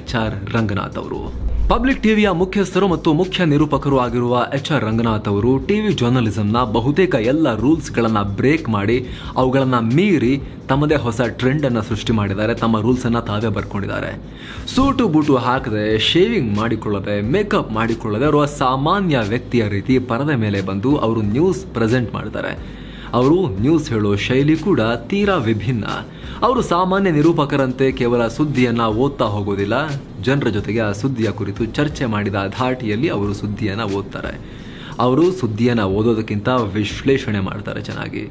HR ರಂಗನಾಥ್ ಅವರು. ಪಬ್ಲಿಕ್ ಟಿವಿಯ ಮುಖ್ಯಸ್ಥರು ಮತ್ತು ಮುಖ್ಯ ನಿರೂಪಕರು ಆಗಿರುವ HR ರಂಗನಾಥ್ ಅವರು ಟಿವಿ ಜರ್ನಲಿಸಂನ ಬಹುತೇಕ ಎಲ್ಲ ರೂಲ್ಸ್ಗಳನ್ನು ಬ್ರೇಕ್ ಮಾಡಿ ಅವುಗಳನ್ನು ಮೀರಿ ತಮ್ಮದೇ ಹೊಸ ಟ್ರೆಂಡನ್ನು ಸೃಷ್ಟಿ ಮಾಡಿದ್ದಾರೆ. ತಮ್ಮ ರೂಲ್ಸನ್ನು ತಾವೇ ಬರ್ಕೊಂಡಿದ್ದಾರೆ. ಸೂಟು ಬೂಟು ಹಾಕದೆ, ಶೇವಿಂಗ್ ಮಾಡಿಕೊಳ್ಳದೆ, ಮೇಕಪ್ ಮಾಡಿಕೊಳ್ಳದೆ ಅವರು ಸಾಮಾನ್ಯ ವ್ಯಕ್ತಿಯ ರೀತಿ ಪರದೆ ಮೇಲೆ ಬಂದು ಅವರು ನ್ಯೂಸ್ ಪ್ರೆಸೆಂಟ್ ಮಾಡ್ತಾರೆ. ಅವರು ನ್ಯೂಸ್ ಹೇಳೋ ಶೈಲಿ ಕೂಡ ತೀರಾ ವಿಭಿನ್ನ. ಅವರು ಸಾಮಾನ್ಯ ನಿರೂಪಕರಂತೆ ಕೇವಲ ಸುದ್ದಿಯನ್ನು ಓದ್ತಾ ಹೋಗೋದಿಲ್ಲ, ಜನರ ಜೊತೆಗೆ ಆ ಸುದ್ದಿಯ ಕುರಿತು ಚರ್ಚೆ ಮಾಡಿದ ಧಾಟಿಯಲ್ಲಿ ಅವರು ಸುದ್ದಿಯನ್ನು ಓದ್ತಾರೆ. ಅವರು ಸುದ್ದಿಯನ್ನು ಓದೋದಕ್ಕಿಂತ ವಿಶ್ಲೇಷಣೆ ಮಾಡ್ತಾರೆ ಚೆನ್ನಾಗಿ.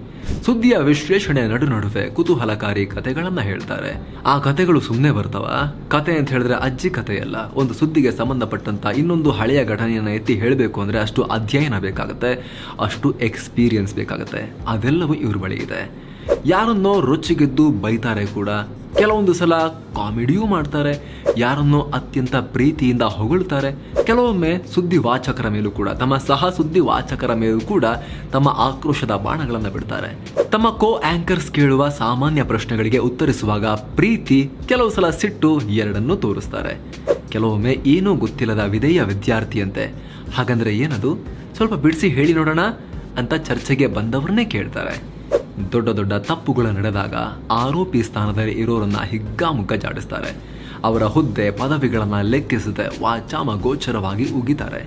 ಸುದ್ದಿಯ ವಿಶ್ಲೇಷಣೆ ನಡುವೆ ಕುತೂಹಲಕಾರಿ ಕಥೆಗಳನ್ನು ಹೇಳ್ತಾರೆ. ಆ ಕಥೆಗಳು ಸುಮ್ಮನೆ ಬರ್ತಾವ? ಕತೆ ಅಂತ ಹೇಳಿದ್ರೆ ಅಜ್ಜಿ ಕಥೆಯಲ್ಲ. ಒಂದು ಸುದ್ದಿಗೆ ಸಂಬಂಧಪಟ್ಟಂತ ಇನ್ನೊಂದು ಹಳೆಯ ಘಟನೆಯನ್ನು ಎತ್ತಿ ಹೇಳಬೇಕು ಅಂದರೆ ಅಷ್ಟು ಅಧ್ಯಯನ ಬೇಕಾಗುತ್ತೆ, ಅಷ್ಟು ಎಕ್ಸ್ಪೀರಿಯನ್ಸ್ ಬೇಕಾಗುತ್ತೆ. ಅದೆಲ್ಲವೂ ಇವ್ರ ಬಳಿ ಇದೆ. ಯಾರನ್ನೋ ರೊಚ್ಚಿಗೆದ್ದು ಬೈತಾರೆ ಕೂಡ, ಕೆಲವೊಂದು ಸಲ ಕಾಮಿಡಿಯೂ ಮಾಡ್ತಾರೆ, ಯಾರನ್ನೋ ಅತ್ಯಂತ ಪ್ರೀತಿಯಿಂದ ಹೊಗಳ್ತಾರೆ. ಕೆಲವೊಮ್ಮೆ ಸುದ್ದಿ ವಾಚಕರ ಮೇಲೂ ಕೂಡ, ತಮ್ಮ ಸಹ ಸುದ್ದಿ ವಾಚಕರ ಮೇಲೂ ಕೂಡ ತಮ್ಮ ಆಕ್ರೋಶದ ಬಾಣಗಳನ್ನು ಬಿಡ್ತಾರೆ. ತಮ್ಮ ಕೋ ಆಂಕರ್ಸ್ ಕೇಳುವ ಸಾಮಾನ್ಯ ಪ್ರಶ್ನೆಗಳಿಗೆ ಉತ್ತರಿಸುವಾಗ ಪ್ರೀತಿ, ಕೆಲವು ಸಲ ಸಿಟ್ಟು ಎರಡನ್ನೂ ತೋರಿಸ್ತಾರೆ. ಕೆಲವೊಮ್ಮೆ ಏನೂ ಗೊತ್ತಿಲ್ಲದ ವಿಧೇಯ ವಿದ್ಯಾರ್ಥಿಯಂತೆ, ಹಾಗಂದ್ರೆ ಏನದು, ಸ್ವಲ್ಪ ಬಿಡಿಸಿ ಹೇಳಿ ನೋಡೋಣ ಅಂತ ಚರ್ಚೆಗೆ ಬಂದವರನ್ನೇ ಕೇಳ್ತಾರೆ. ದೊಡ್ಡ ದೊಡ್ಡ ತಪ್ಪುಗಳು ನಡೆದಾಗ ಆರೋಪಿ ಸ್ಥಾನದಲ್ಲಿ ಇರೋರನ್ನ ಹಿಗ್ಗಾಮುಗ್ಗ ಜಾಡಿಸ್ತಾರೆ. ಅವರ ಹುದ್ದೆ ಪದವಿಗಳನ್ನು ಲೆಕ್ಕಿಸದೆ ವಾಚಾಮ ಗೋಚರವಾಗಿ ಉಗಿತಾರೆ.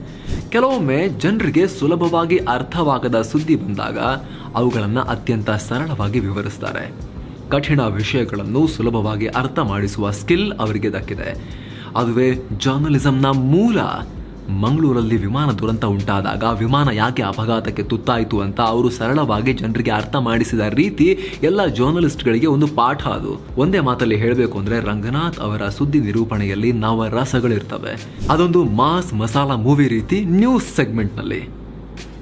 ಕೆಲವೊಮ್ಮೆ ಜನರಿಗೆ ಸುಲಭವಾಗಿ ಅರ್ಥವಾಗದ ಸುದ್ದಿ ಬಂದಾಗ ಅವುಗಳನ್ನು ಅತ್ಯಂತ ಸರಳವಾಗಿ ವಿವರಿಸ್ತಾರೆ. ಕಠಿಣ ವಿಷಯಗಳನ್ನು ಸುಲಭವಾಗಿ ಅರ್ಥ ಮಾಡಿಸುವ ಸ್ಕಿಲ್ ಅವರಿಗೆ ದಕ್ಕಿದೆ. ಅದುವೇ ಜರ್ನಲಿಸಂನ ಮೂಲ. ಮಂಗಳೂರಲ್ಲಿ ವಿಮಾನ ದುರಂತ ಉಂಟಾದಾಗ ವಿಮಾನ ಯಾಕೆ ಅಪಘಾತಕ್ಕೆ ತುತ್ತಾಯಿತು ಅಂತ ಅವರು ಸರಳವಾಗಿ ಜನರಿಗೆ ಅರ್ಥ ಮಾಡಿಸಿದ ರೀತಿ ಎಲ್ಲ ಜರ್ನಲಿಸ್ಟ್ಗಳಿಗೆ ಒಂದು ಪಾಠ. ಅದು ಒಂದೇ ಮಾತಲ್ಲಿ ಹೇಳಬೇಕು ಅಂದ್ರೆ ರಂಗನಾಥ್ ಅವರ ಸುದ್ದಿ ನಿರೂಪಣೆಯಲ್ಲಿ ನವರಸಗಳಿರ್ತವೆ. ಅದೊಂದು ಮಾಸ್ ಮಸಾಲಾ ಮೂವಿ ರೀತಿ ನ್ಯೂಸ್ ಸೆಗ್ಮೆಂಟ್ನಲ್ಲಿ.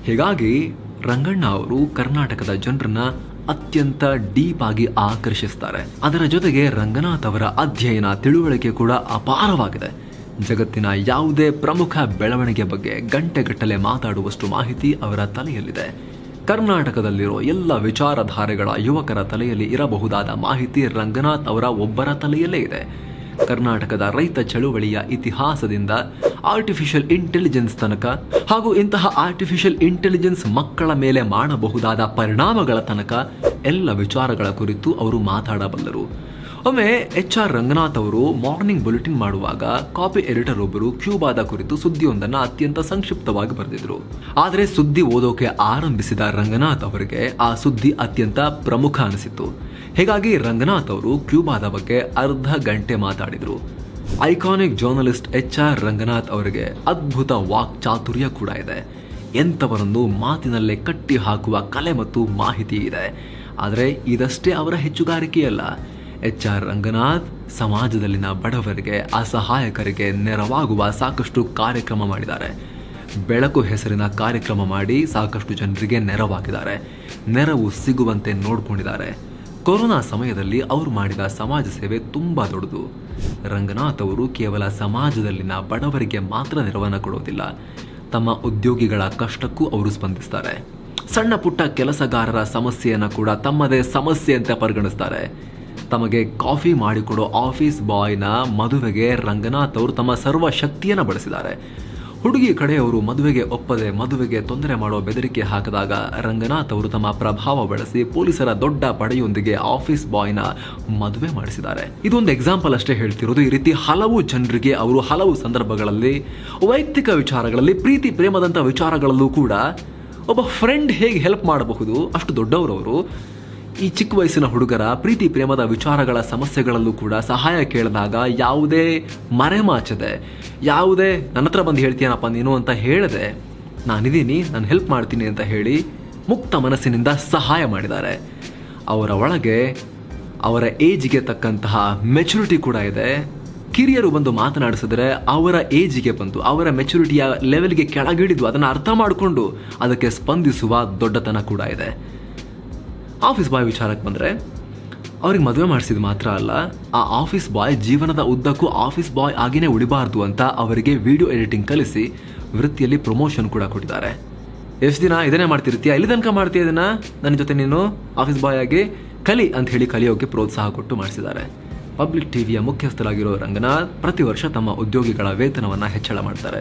ಹೀಗಾಗಿ ರಂಗಣ್ಣ ಅವರು ಕರ್ನಾಟಕದ ಜನರನ್ನ ಅತ್ಯಂತ ಡೀಪ್ ಆಗಿ ಆಕರ್ಷಿಸ್ತಾರೆ. ಅದರ ಜೊತೆಗೆ ರಂಗನಾಥ್ ಅವರ ಅಧ್ಯಯನ, ತಿಳುವಳಿಕೆ ಕೂಡ ಅಪಾರವಾಗಿದೆ. ಜಗತ್ತಿನ ಯಾವುದೇ ಪ್ರಮುಖ ಬೆಳವಣಿಗೆ ಬಗ್ಗೆ ಗಂಟೆಗಟ್ಟಲೆ ಮಾತಾಡುವಷ್ಟು ಮಾಹಿತಿ ಅವರ ತಲೆಯಲ್ಲಿದೆ. ಕರ್ನಾಟಕದಲ್ಲಿರೋ ಎಲ್ಲ ವಿಚಾರಧಾರೆಗಳ ಯುವಕರ ತಲೆಯಲ್ಲಿ ಇರಬಹುದಾದ ಮಾಹಿತಿ ರಂಗನಾಥ್ ಅವರ ಒಬ್ಬರ ತಲೆಯಲ್ಲೇ ಇದೆ. ಕರ್ನಾಟಕದ ರೈತ ಚಳುವಳಿಯ ಇತಿಹಾಸದಿಂದ ಆರ್ಟಿಫಿಷಿಯಲ್ ಇಂಟೆಲಿಜೆನ್ಸ್ ತನಕ, ಹಾಗೂ ಇಂತಹ ಆರ್ಟಿಫಿಷಿಯಲ್ ಇಂಟೆಲಿಜೆನ್ಸ್ ಮಕ್ಕಳ ಮೇಲೆ ಮಾಡಬಹುದಾದ ಪರಿಣಾಮಗಳ ತನಕ ಎಲ್ಲ ವಿಚಾರಗಳ ಕುರಿತು ಅವರು ಮಾತಾಡಬಲ್ಲರು. ಒಮ್ಮೆ HR ರಂಗನಾಥ್ ಅವರು ಮಾರ್ನಿಂಗ್ ಬುಲೆಟಿನ್ ಮಾಡುವಾಗ ಕಾಪಿ ಎಡಿಟರ್ ಒಬ್ಬರು ಕ್ಯೂಬಾದ ಕುರಿತು ಸುದ್ದಿಯೊಂದನ್ನು ಅತ್ಯಂತ ಸಂಕ್ಷಿಪ್ತವಾಗಿ ಬರೆದಿದ್ರು. ಆದರೆ ಸುದ್ದಿ ಓದೋಕೆ ಆರಂಭಿಸಿದ ರಂಗನಾಥ್ ಅವರಿಗೆ ಆ ಸುದ್ದಿ ಅತ್ಯಂತ ಪ್ರಮುಖ ಅನಿಸಿತು. ಹೀಗಾಗಿ ರಂಗನಾಥ್ ಅವರು ಕ್ಯೂಬಾದ ಬಗ್ಗೆ ಅರ್ಧ ಗಂಟೆ ಮಾತಾಡಿದ್ರು. ಐಕಾನಿಕ್ ಜರ್ನಲಿಸ್ಟ್ HR ರಂಗನಾಥ್ ಅವರಿಗೆ ಅದ್ಭುತ ವಾಕ್ ಚಾತುರ್ಯ ಕೂಡ ಇದೆ. ಎಂಥವರನ್ನು ಮಾತಿನಲ್ಲೇ ಕಟ್ಟಿ ಹಾಕುವ ಕಲೆ ಮತ್ತು ಮಾಹಿತಿ ಇದೆ. ಆದರೆ ಇದಷ್ಟೇ ಅವರ ಹೆಚ್ಚುಗಾರಿಕೆಯಲ್ಲ. HR ರಂಗನಾಥ್ ಸಮಾಜದಲ್ಲಿನ ಬಡವರಿಗೆ, ಅಸಹಾಯಕರಿಗೆ ನೆರವಾಗುವ ಸಾಕಷ್ಟು ಕಾರ್ಯಕ್ರಮ ಮಾಡಿದ್ದಾರೆ. ಬೆಳಕು ಹೆಸರಿನ ಕಾರ್ಯಕ್ರಮ ಮಾಡಿ ಸಾಕಷ್ಟು ಜನರಿಗೆ ನೆರವಾಗಿದ್ದಾರೆ. ನೆರವು ಸಿಗುವಂತೆ ನೋಡ್ಕೊಂಡಿದ್ದಾರೆ. ಕೊರೋನಾ ಸಮಯದಲ್ಲಿ ಅವರು ಮಾಡಿದ ಸಮಾಜ ಸೇವೆ ತುಂಬಾ ದೊಡ್ಡದು. ರಂಗನಾಥ್ ಅವರು ಕೇವಲ ಸಮಾಜದಲ್ಲಿನ ಬಡವರಿಗೆ ಮಾತ್ರ ನೆರವನ್ನು ಕೊಡೋದಿಲ್ಲ, ತಮ್ಮ ಉದ್ಯೋಗಿಗಳ ಕಷ್ಟಕ್ಕೂ ಅವರು ಸ್ಪಂದಿಸ್ತಾರೆ. ಸಣ್ಣ ಪುಟ್ಟ ಕೆಲಸಗಾರರ ಸಮಸ್ಯೆಯನ್ನು ಕೂಡ ತಮ್ಮದೇ ಸಮಸ್ಯೆ ಅಂತ ಪರಿಗಣಿಸ್ತಾರೆ. ತಮಗೆ ಕಾಫಿ ಮಾಡಿಕೊಡೋ ಆಫೀಸ್ ಬಾಯ್ನ ಮದುವೆಗೆ ರಂಗನಾಥ್ ಅವರು ತಮ್ಮ ಸರ್ವ ಶಕ್ತಿಯನ್ನು ಬಳಸಿದ್ದಾರೆ. ಹುಡುಗಿ ಕಡೆಯವರು ಮದುವೆಗೆ ಒಪ್ಪದೆ ಮದುವೆಗೆ ತೊಂದರೆ ಮಾಡೋ ಬೆದರಿಕೆ ಹಾಕಿದಾಗ ರಂಗನಾಥ್ ಅವರು ತಮ್ಮ ಪ್ರಭಾವ ಬಳಸಿ ಪೊಲೀಸರ ದೊಡ್ಡ ಪಡೆಯೊಂದಿಗೆ ಆಫೀಸ್ ಬಾಯ್ನ ಮದುವೆ ಮಾಡಿಸಿದ್ದಾರೆ. ಇದೊಂದು ಎಕ್ಸಾಂಪಲ್ ಅಷ್ಟೇ ಹೇಳ್ತಿರೋದು. ಈ ರೀತಿ ಹಲವು ಜನರಿಗೆ ಅವರು ಹಲವು ಸಂದರ್ಭಗಳಲ್ಲಿ ವೈಯಕ್ತಿಕ ವಿಚಾರಗಳಲ್ಲಿ ಪ್ರೀತಿ ಪ್ರೇಮದಂಥ ವಿಚಾರಗಳಲ್ಲೂ ಕೂಡ ಒಬ್ಬ ಫ್ರೆಂಡ್ ಹೇಗೆ ಹೆಲ್ಪ್ ಮಾಡಬಹುದು, ಅಷ್ಟು ದೊಡ್ಡವರವರು ಈ ಚಿಕ್ಕ ವಯಸ್ಸಿನ ಹುಡುಗರ ಪ್ರೀತಿ ಪ್ರೇಮದ ವಿಚಾರಗಳ ಸಮಸ್ಯೆಗಳಲ್ಲೂ ಕೂಡ ಸಹಾಯ ಕೇಳಿದಾಗ ಯಾವುದೇ ಮರೆಮಾಚದೆ, ಯಾವುದೇ ನನ್ನ ಹತ್ರ ಬಂದು ಹೇಳ್ತೀಯನಪ್ಪ ನೀನು ಅಂತ ಹೇಳದೆ, ನಾನಿದ್ದೀನಿ, ನಾನು ಹೆಲ್ಪ್ ಮಾಡ್ತೀನಿ ಅಂತ ಹೇಳಿ ಮುಕ್ತ ಮನಸ್ಸಿನಿಂದ ಸಹಾಯ ಮಾಡಿದ್ದಾರೆ. ಅವರ ಒಳಗೆ ಅವರ ಏಜ್ಗೆ ತಕ್ಕಂತಹ ಮೆಚುರಿಟಿ ಕೂಡ ಇದೆ. ಕಿರಿಯರು ಬಂದು ಮಾತನಾಡಿಸಿದ್ರೆ ಅವರ ಏಜಿಗೆ ಬಂತು, ಅವರ ಮೆಚುರಿಟಿಯ ಲೆವೆಲ್ಗೆ ಕೆಳಗಿಳಿದು ಅದನ್ನು ಅರ್ಥ ಮಾಡಿಕೊಂಡು ಅದಕ್ಕೆ ಸ್ಪಂದಿಸುವ ದೊಡ್ಡತನ ಕೂಡ ಇದೆ. ಆಫೀಸ್ ಬಾಯ್ ವಿಚಾರಕ್ಕೆ ಬಂದರೆ, ಅವ್ರಿಗೆ ಮದುವೆ ಮಾಡಿಸಿದ ಮಾತ್ರ ಅಲ್ಲ, ಆ ಆಫೀಸ್ ಬಾಯ್ ಜೀವನದ ಉದ್ದಕ್ಕೂ ಆಫೀಸ್ ಬಾಯ್ ಆಗಿನೇ ಉಳಿಬಾರ್ದು ಅಂತ ಅವರಿಗೆ ವಿಡಿಯೋ ಎಡಿಟಿಂಗ್ ಕಲಿಸಿ ವೃತ್ತಿಯಲ್ಲಿ ಪ್ರಮೋಷನ್ ಕೂಡ ಕೊಟ್ಟಿದ್ದಾರೆ. ಎಷ್ಟು ದಿನ ಇದನ್ನೇ ಮಾಡ್ತಿರ್ತೀಯ, ಇಲ್ಲಿ ತನಕ ಮಾಡ್ತೀಯ, ಇದನ್ನ ನನ್ನ ಜೊತೆ ನೀನು ಆಫೀಸ್ ಬಾಯ್ ಆಗಿ ಕಲಿ ಅಂತ ಹೇಳಿ ಕಲಿಯೋಕೆ ಪ್ರೋತ್ಸಾಹ ಕೊಟ್ಟು ಮಾಡಿಸಿದ್ದಾರೆ. ಪಬ್ಲಿಕ್ ಟಿವಿಯ ಮುಖ್ಯಸ್ಥರಾಗಿರೋ ರಂಗನಾಥ್ ಪ್ರತಿ ವರ್ಷ ತಮ್ಮ ಉದ್ಯೋಗಿಗಳ ವೇತನವನ್ನು ಹೆಚ್ಚಳ ಮಾಡ್ತಾರೆ.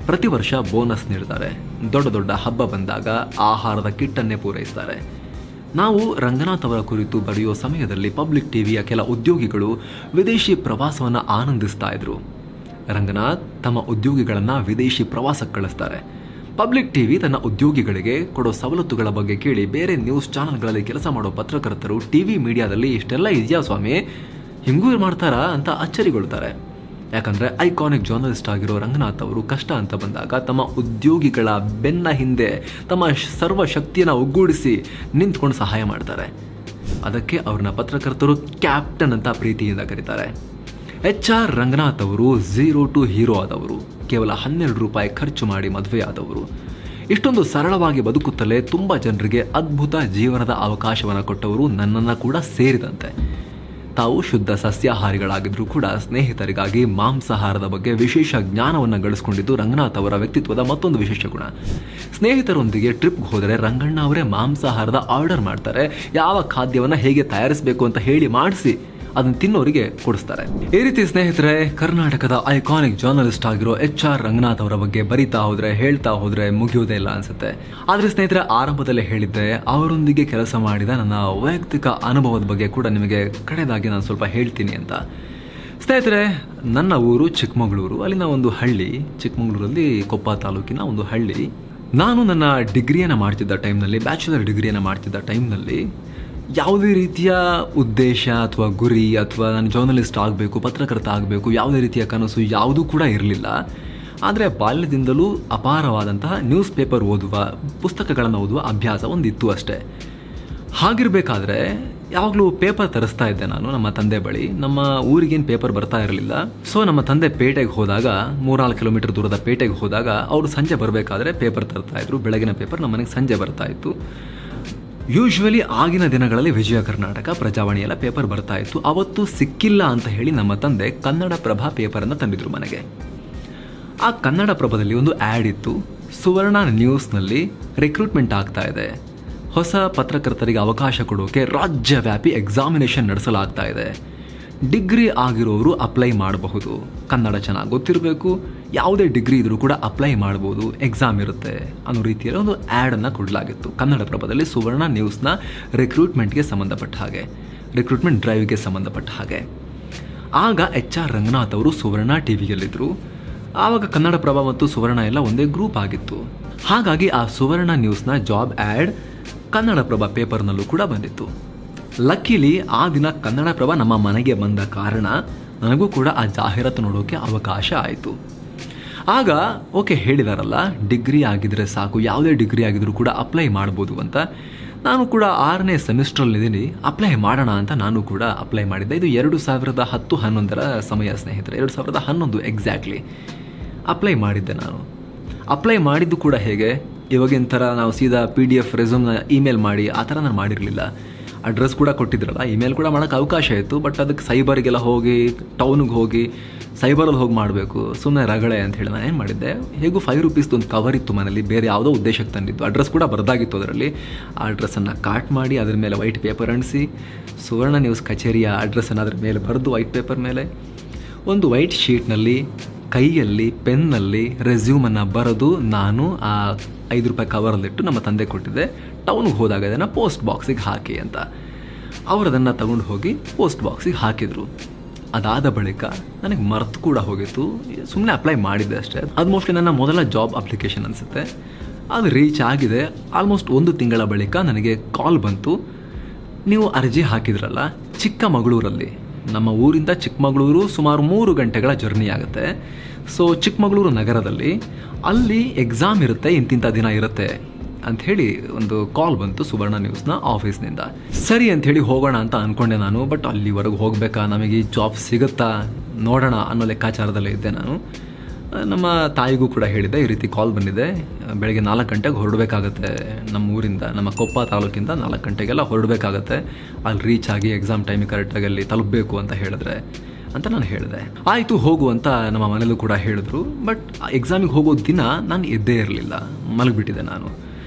ಪ್ರತಿ ವರ್ಷ ಬೋನಸ್ ನೀಡ್ತಾರೆ. ದೊಡ್ಡ ದೊಡ್ಡ ಹಬ್ಬ ಬಂದಾಗ ಆಹಾರದ ಕಿಟ್ಟನ್ನೇ ಪೂರೈಸ್ತಾರೆ. ನಾವು ರಂಗನಾಥ್ ಅವರ ಕುರಿತು ಬರೆಯೋ ಸಮಯದಲ್ಲಿ ಪಬ್ಲಿಕ್ ಟಿವಿಯ ಕೆಲ ಉದ್ಯೋಗಿಗಳು ವಿದೇಶಿ ಪ್ರವಾಸವನ್ನು ಆನಂದಿಸ್ತಾ ಇದ್ರು. ರಂಗನಾಥ್ ತಮ್ಮ ಉದ್ಯೋಗಿಗಳನ್ನು ವಿದೇಶಿ ಪ್ರವಾಸಕ್ಕೆ ಕಳಿಸ್ತಾರೆ. ಪಬ್ಲಿಕ್ ಟಿವಿ ತನ್ನ ಉದ್ಯೋಗಿಗಳಿಗೆ ಕೊಡೋ ಸವಲತ್ತುಗಳ ಬಗ್ಗೆ ಕೇಳಿ ಬೇರೆ ನ್ಯೂಸ್ ಚಾನೆಲ್ಗಳಲ್ಲಿ ಕೆಲಸ ಮಾಡೋ ಪತ್ರಕರ್ತರು ಟಿವಿ ಮೀಡಿಯಾದಲ್ಲಿ ಇಷ್ಟೆಲ್ಲ ಇದೆಯಾ ಸ್ವಾಮಿ, ಹಿಂಗೂ ಮಾಡ್ತಾರಾ ಅಂತ ಅಚ್ಚರಿಗೊಳ್ತಾರೆ. ಯಾಕಂದರೆ ಐಕಾನಿಕ್ ಜರ್ನಲಿಸ್ಟ್ ಆಗಿರೋ ರಂಗನಾಥ್ ಅವರು ಕಷ್ಟ ಅಂತ ಬಂದಾಗ ತಮ್ಮ ಉದ್ಯೋಗಿಗಳ ಬೆನ್ನ ಹಿಂದೆ ತಮ್ಮ ಸರ್ವ ಶಕ್ತಿಯನ್ನು ಒಗ್ಗೂಡಿಸಿ ನಿಂತ್ಕೊಂಡು ಸಹಾಯ ಮಾಡ್ತಾರೆ. ಅದಕ್ಕೆ ಅವ್ರನ್ನ ಪತ್ರಕರ್ತರು ಕ್ಯಾಪ್ಟನ್ ಅಂತ ಪ್ರೀತಿಯಿಂದ ಕರೀತಾರೆ. HR ರಂಗನಾಥ್ ಅವರು 0 to ಹೀರೋ ಆದವರು. ಕೇವಲ 12 ರೂಪಾಯಿ ಖರ್ಚು ಮಾಡಿ ಮದುವೆ ಆದವರು. ಇಷ್ಟೊಂದು ಸರಳವಾಗಿ ಬದುಕುತ್ತಲೇ ತುಂಬ ಜನರಿಗೆ ಅದ್ಭುತ ಜೀವನದ ಅವಕಾಶವನ್ನು ಕೊಟ್ಟವರು, ನನ್ನನ್ನು ಕೂಡ ಸೇರಿದಂತೆ. ತಾವು ಶುದ್ಧ ಸಸ್ಯಾಹಾರಿಗಳಾಗಿದ್ರೂ ಕೂಡ ಸ್ನೇಹಿತರಿಗಾಗಿ ಮಾಂಸಾಹಾರದ ಬಗ್ಗೆ ವಿಶೇಷ ಜ್ಞಾನವನ್ನು ಗಳಿಸ್ಕೊಂಡಿದ್ದು ರಂಗನಾಥ್ ಅವರ ವ್ಯಕ್ತಿತ್ವದ ಮತ್ತೊಂದು ವಿಶೇಷ ಗುಣ. ಸ್ನೇಹಿತರೊಂದಿಗೆ ಟ್ರಿಪ್ಗೆ ಹೋದರೆ ರಂಗಣ್ಣ ಅವರೇ ಮಾಂಸಾಹಾರದ ಆರ್ಡರ್ ಮಾಡ್ತಾರೆ. ಯಾವ ಖಾದ್ಯವನ್ನು ಹೇಗೆ ತಯಾರಿಸಬೇಕು ಅಂತ ಹೇಳಿ ಮಾಡಿಸಿ ಅದನ್ನು ತಿನ್ನೋರಿಗೆ ಕೊಡಿಸ್ತಾರೆ. ಈ ರೀತಿ ಸ್ನೇಹಿತರೆ, ಕರ್ನಾಟಕದ ಐಕಾನಿಕ್ ಜರ್ನಲಿಸ್ಟ್ ಆಗಿರೋ HR ರಂಗನಾಥ್ ಅವರ ಬಗ್ಗೆ ಬರಿತಾ ಹೋದ್ರೆ ಹೇಳ್ತಾ ಹೋದ್ರೆ ಮುಗಿಯೋದೇ ಇಲ್ಲ ಅನ್ಸುತ್ತೆ. ಆದ್ರೆ ಸ್ನೇಹಿತರೆ, ಆರಂಭದಲ್ಲೇ ಹೇಳಿದ್ದೆ, ಅವರೊಂದಿಗೆ ಕೆಲಸ ಮಾಡಿದ ನನ್ನ ವೈಯಕ್ತಿಕ ಅನುಭವದ ಬಗ್ಗೆ ಕೂಡ ನಿಮಗೆ ಕಡೆದಾಗಿ ನಾನು ಸ್ವಲ್ಪ ಹೇಳ್ತೀನಿ ಅಂತ. ಸ್ನೇಹಿತರೆ, ನನ್ನ ಊರು ಚಿಕ್ಕಮಗಳೂರು. ಅಲ್ಲಿನ ಒಂದು ಹಳ್ಳಿ, ಚಿಕ್ಕಮಗಳೂರಲ್ಲಿ ಕೊಪ್ಪ ತಾಲೂಕಿನ ಒಂದು ಹಳ್ಳಿ. ನಾನು ನನ್ನ ಡಿಗ್ರಿಯನ್ನು ಮಾಡ್ತಿದ್ದ ಟೈಮ್ನಲ್ಲಿ, ಬ್ಯಾಚುಲರ್ ಡಿಗ್ರಿಯನ್ನು ಮಾಡ್ತಿದ್ದ ಟೈಮ್ನಲ್ಲಿ ಯಾವುದೇ ರೀತಿಯ ಉದ್ದೇಶ ಅಥವಾ ಗುರಿ ಅಥವಾ ನಾನು ಜರ್ನಲಿಸ್ಟ್ ಆಗಬೇಕು, ಪತ್ರಕರ್ತ ಆಗಬೇಕು, ಯಾವುದೇ ರೀತಿಯ ಕನಸು ಯಾವುದೂ ಕೂಡ ಇರಲಿಲ್ಲ. ಆದರೆ ಬಾಲ್ಯದಿಂದಲೂ ಅಪಾರವಾದಂತಹ ನ್ಯೂಸ್ ಪೇಪರ್ ಓದುವ, ಪುಸ್ತಕಗಳನ್ನು ಓದುವ ಅಭ್ಯಾಸ ಒಂದಿತ್ತು ಅಷ್ಟೇ. ಹಾಗಿರಬೇಕಾದ್ರೆ ಯಾವಾಗಲೂ ಪೇಪರ್ ತರಿಸ್ತಾ ಇದ್ದೆ ನಾನು ನಮ್ಮ ತಂದೆ ಬಳಿ. ನಮ್ಮ ಊರಿಗೇನು ಪೇಪರ್ ಬರ್ತಾ ಇರಲಿಲ್ಲ. ಸೊ ನಮ್ಮ ತಂದೆ ಪೇಟೆಗೆ ಹೋದಾಗ, 3-4 ಕಿಲೋಮೀಟರ್ ದೂರದ ಪೇಟೆಗೆ ಹೋದಾಗ ಅವರು ಸಂಜೆ ಬರಬೇಕಾದ್ರೆ ಪೇಪರ್ ತರ್ತಾ ಇದ್ರು. ಬೆಳಗಿನ ಪೇಪರ್ ನಮ್ಮ ಮನೆಗೆ ಸಂಜೆ ಬರ್ತಾ ಇತ್ತು. ಯೂಶ್ವಲಿ ಆಗಿನ ದಿನಗಳಲ್ಲಿ ವಿಜಯ ಕರ್ನಾಟಕ, ಪ್ರಜಾವಾಣಿ ಎಲ್ಲ ಪೇಪರ್ ಬರ್ತಾ ಇತ್ತು. ಅವತ್ತು ಸಿಕ್ಕಿಲ್ಲ ಅಂತ ಹೇಳಿ ನಮ್ಮ ತಂದೆ ಕನ್ನಡ ಪ್ರಭಾ ಪೇಪರನ್ನು ತಂದಿದ್ರು ಮನೆಗೆ. ಆ ಕನ್ನಡ ಪ್ರಭದಲ್ಲಿ ಒಂದು ಆ್ಯಡ್ ಇತ್ತು, ಸುವರ್ಣ ನ್ಯೂಸ್ನಲ್ಲಿ ರಿಕ್ರೂಟ್ಮೆಂಟ್ ಆಗ್ತಾ ಇದೆ, ಹೊಸ ಪತ್ರಕರ್ತರಿಗೆ ಅವಕಾಶ ಕೊಡೋಕೆ ರಾಜ್ಯವ್ಯಾಪಿ ಎಕ್ಸಾಮಿನೇಷನ್ ನಡೆಸಲಾಗ್ತಾ ಇದೆ, ಡಿಗ್ರಿ ಆಗಿರೋರು ಅಪ್ಲೈ ಮಾಡಬಹುದು, ಕನ್ನಡ ಚೆನ್ನಾಗಿ ಗೊತ್ತಿರಬೇಕು, ಯಾವುದೇ ಡಿಗ್ರಿ ಇದ್ರೂ ಕೂಡ ಅಪ್ಲೈ ಮಾಡ್ಬೋದು, ಎಕ್ಸಾಮ್ ಇರುತ್ತೆ ಅನ್ನೋ ರೀತಿಯಲ್ಲಿ ಒಂದು ಆ್ಯಡನ್ನು ಕೊಡಲಾಗಿತ್ತು ಕನ್ನಡ ಪ್ರಭದಲ್ಲಿ ಸುವರ್ಣ ನ್ಯೂಸ್ನ ರಿಕ್ರೂಟ್ಮೆಂಟ್ಗೆ ಸಂಬಂಧಪಟ್ಟ ಹಾಗೆ, ರಿಕ್ರೂಟ್ಮೆಂಟ್ ಡ್ರೈವ್ಗೆ ಸಂಬಂಧಪಟ್ಟ ಹಾಗೆ. ಆಗ HR ರಂಗನಾಥ್ ಅವರು ಸುವರ್ಣ ಟಿವಿಯಲ್ಲಿದ್ದರು. ಆವಾಗ ಕನ್ನಡ ಪ್ರಭ ಮತ್ತು ಸುವರ್ಣ ಎಲ್ಲ ಒಂದೇ ಗ್ರೂಪ್ ಆಗಿತ್ತು. ಹಾಗಾಗಿ ಆ ಸುವರ್ಣ ನ್ಯೂಸ್ನ ಜಾಬ್ ಆ್ಯಡ್ ಕನ್ನಡ ಪ್ರಭ ಪೇಪರ್ನಲ್ಲೂ ಕೂಡ ಬಂದಿತ್ತು. ಲಕ್ಕಿಲಿ ಆ ದಿನ ಕನ್ನಡ ಪ್ರಭ ನಮ್ಮ ಮನೆಗೆ ಬಂದ ಕಾರಣ ನನಗೂ ಕೂಡ ಆ ಜಾಹೀರಾತು ನೋಡೋಕೆ ಅವಕಾಶ ಆಯಿತು. ಆಗ ಓಕೆ ಹೇಳಿದಾರಲ್ಲ, ಡಿಗ್ರಿ ಆಗಿದ್ರೆ ಸಾಕು, ಯಾವುದೇ ಡಿಗ್ರಿ ಆಗಿದ್ರೂ ಕೂಡ ಅಪ್ಲೈ ಮಾಡ್ಬೋದು ಅಂತ. ನಾನು ಕೂಡ 6ನೇ ಸೆಮಿಸ್ಟ್ರಲ್ಲಿದ್ದೀನಿ, ಅಪ್ಲೈ ಮಾಡೋಣ ಅಂತ ನಾನು ಕೂಡ ಅಪ್ಲೈ ಮಾಡಿದ್ದೆ. ಇದು 2010-11 ಸಮಯ ಸ್ನೇಹಿತರೆ, 2011 ಎಕ್ಸಾಕ್ಟ್ಲಿ ಅಪ್ಲೈ ಮಾಡಿದ್ದೆ ನಾನು. ಅಪ್ಲೈ ಮಾಡಿದ್ದು ಕೂಡ ಹೇಗೆ, ಇವಾಗಿನ ಥರ ನಾವು ಸೀದಾ PDF ರೆಸ್ಯೂಮ್ನ ಇಮೇಲ್ ಮಾಡಿ ಆ ಥರ ನಾನು ಮಾಡಿರಲಿಲ್ಲ. ಅಡ್ರೆಸ್ ಕೂಡ ಕೊಟ್ಟಿದ್ರಲ್ಲ, ಇಮೇಲ್ ಕೂಡ ಮಾಡೋಕ್ಕೆ ಅವಕಾಶ ಇತ್ತು. ಬಟ್ ಅದಕ್ಕೆ ಸೈಬರ್ಗೆಲ್ಲ ಹೋಗಿ, ಟೌನಿಗೆ ಹೋಗಿ ಸೈಬರಲ್ಲಿ ಹೋಗಿ ಮಾಡಬೇಕು, ಸುಮ್ಮನೆ ರಗಳೆ ಅಂತ ಹೇಳಿ ನಾನು ಏನು ಮಾಡಿದ್ದೆ, ಹೇಗೂ ₹5 ಒಂದು ಕವರ್ ಇತ್ತು ಮನೇಲಿ, ಬೇರೆ ಯಾವುದೋ ಉದ್ದೇಶಕ್ಕೆ ತಂದಿದ್ದು, ಅಡ್ರೆಸ್ ಕೂಡ ಬರೆದಾಗಿತ್ತು ಅದರಲ್ಲಿ. ಆ ಅಡ್ರೆಸ್ಸನ್ನು ಕಾಟ್ ಮಾಡಿ ಅದ್ರ ಮೇಲೆ ವೈಟ್ ಪೇಪರ್ ಅಂಟಿಸಿ ಸುವರ್ಣ ನ್ಯೂಸ್ ಕಚೇರಿಯ ಅಡ್ರೆಸ್ಸನ್ನು ಅದ್ರ ಮೇಲೆ ಬರೆದು ವೈಟ್ ಪೇಪರ್ ಮೇಲೆ ಒಂದು ವೈಟ್ ಶೀಟ್ನಲ್ಲಿ ಕೈಯಲ್ಲಿ ಪೆನ್ನಲ್ಲಿ ರೆಸ್ಯೂಮನ್ನು ಬರೆದು ನಾನು ಆ ₹5 ಕವರಲ್ಲಿಟ್ಟು ನಮ್ಮ ತಂದೆ ಕೊಟ್ಟಿದ್ದೆ. ಟೌನ್ಗೆ ಹೋದಾಗ ಅದನ್ನು ಪೋಸ್ಟ್ ಬಾಕ್ಸಿಗೆ ಹಾಕಿ ಅಂತ. ಅವರು ಅದನ್ನು ತಗೊಂಡು ಹೋಗಿ ಪೋಸ್ಟ್ ಬಾಕ್ಸಿಗೆ ಹಾಕಿದರು. ಅದಾದ ಬಳಿಕ ನನಗೆ ಮರೆತು ಕೂಡ ಹೋಗಿತ್ತು, ಸುಮ್ಮನೆ ಅಪ್ಲೈ ಮಾಡಿದ್ದೆ ಅಷ್ಟೇ. ಅದು ಮೋಸ್ಟ್ಲಿ ನನ್ನ ಮೊದಲ ಜಾಬ್ ಅಪ್ಲಿಕೇಶನ್ ಅನಿಸುತ್ತೆ. ಅದು ರೀಚ್ ಆಗಿದೆ. ಆಲ್ಮೋಸ್ಟ್ 1 ತಿಂಗಳ ಬಳಿಕ ನನಗೆ ಕಾಲ್ ಬಂತು, ನೀವು ಅರ್ಜಿ ಹಾಕಿದ್ರಲ್ಲ ಚಿಕ್ಕಮಗಳೂರಲ್ಲಿ, ನಮ್ಮ ಊರಿಂದ ಚಿಕ್ಕಮಗಳೂರು ಸುಮಾರು 3 ಗಂಟೆಗಳ ಜರ್ನಿ ಆಗುತ್ತೆ. ಸೊ ಚಿಕ್ಕಮಗಳೂರು ನಗರದಲ್ಲಿ ಅಲ್ಲಿ ಎಕ್ಸಾಮ್ ಇರುತ್ತೆ, ಇಂತಿಂಥ ದಿನ ಇರುತ್ತೆ ಅಂಥೇಳಿ ಒಂದು ಕಾಲ್ ಬಂತು ಸುವರ್ಣ ನ್ಯೂಸ್ನ ಆಫೀಸ್ನಿಂದ. ಸರಿ ಅಂಥೇಳಿ ಹೋಗೋಣ ಅಂತ ಅಂದ್ಕೊಂಡೆ ನಾನು. ಬಟ್ ಅಲ್ಲಿವರೆಗೂ ಹೋಗಬೇಕಾ, ನಮಗೆ ಈ ಜಾಬ್ ಸಿಗುತ್ತಾ ನೋಡೋಣ ಅನ್ನೋ ಲೆಕ್ಕಾಚಾರದಲ್ಲೇ ಇದ್ದೆ ನಾನು. ನಮ್ಮ ತಾಯಿಗೂ ಕೂಡ ಹೇಳಿದೆ, ಈ ರೀತಿ ಕಾಲ್ ಬಂದಿದೆ, ಬೆಳಗ್ಗೆ 4 ಗಂಟೆಗೆ ಹೊರಡಬೇಕಾಗತ್ತೆ ನಮ್ಮ ಊರಿಂದ, ನಮ್ಮ ಕೊಪ್ಪ ತಾಲೂಕಿಂದ 4 ಗಂಟೆಗೆಲ್ಲ ಹೊರಡಬೇಕಾಗತ್ತೆ, ಅಲ್ಲಿ ರೀಚ್ ಆಗಿ ಎಕ್ಸಾಮ್ ಟೈಮಿಗೆ ಕರೆಕ್ಟಾಗಿ ಅಲ್ಲಿ ತಲುಪಬೇಕು ಅಂತ ಹೇಳಿದ್ರೆ ಅಂತ ನಾನು ಹೇಳಿದೆ. ಆಯಿತು ಹೋಗು ಅಂತ ನಮ್ಮ ಮನೇಲೂ ಕೂಡ ಹೇಳಿದ್ರು. ಬಟ್ ಎಕ್ಸಾಮಿಗೆ ಹೋಗೋ ದಿನ ನಾನು ಎದ್ದೇ ಇರಲಿಲ್ಲ, ಮಲಗಿಬಿಟ್ಟಿದ್ದೆ ನಾನು.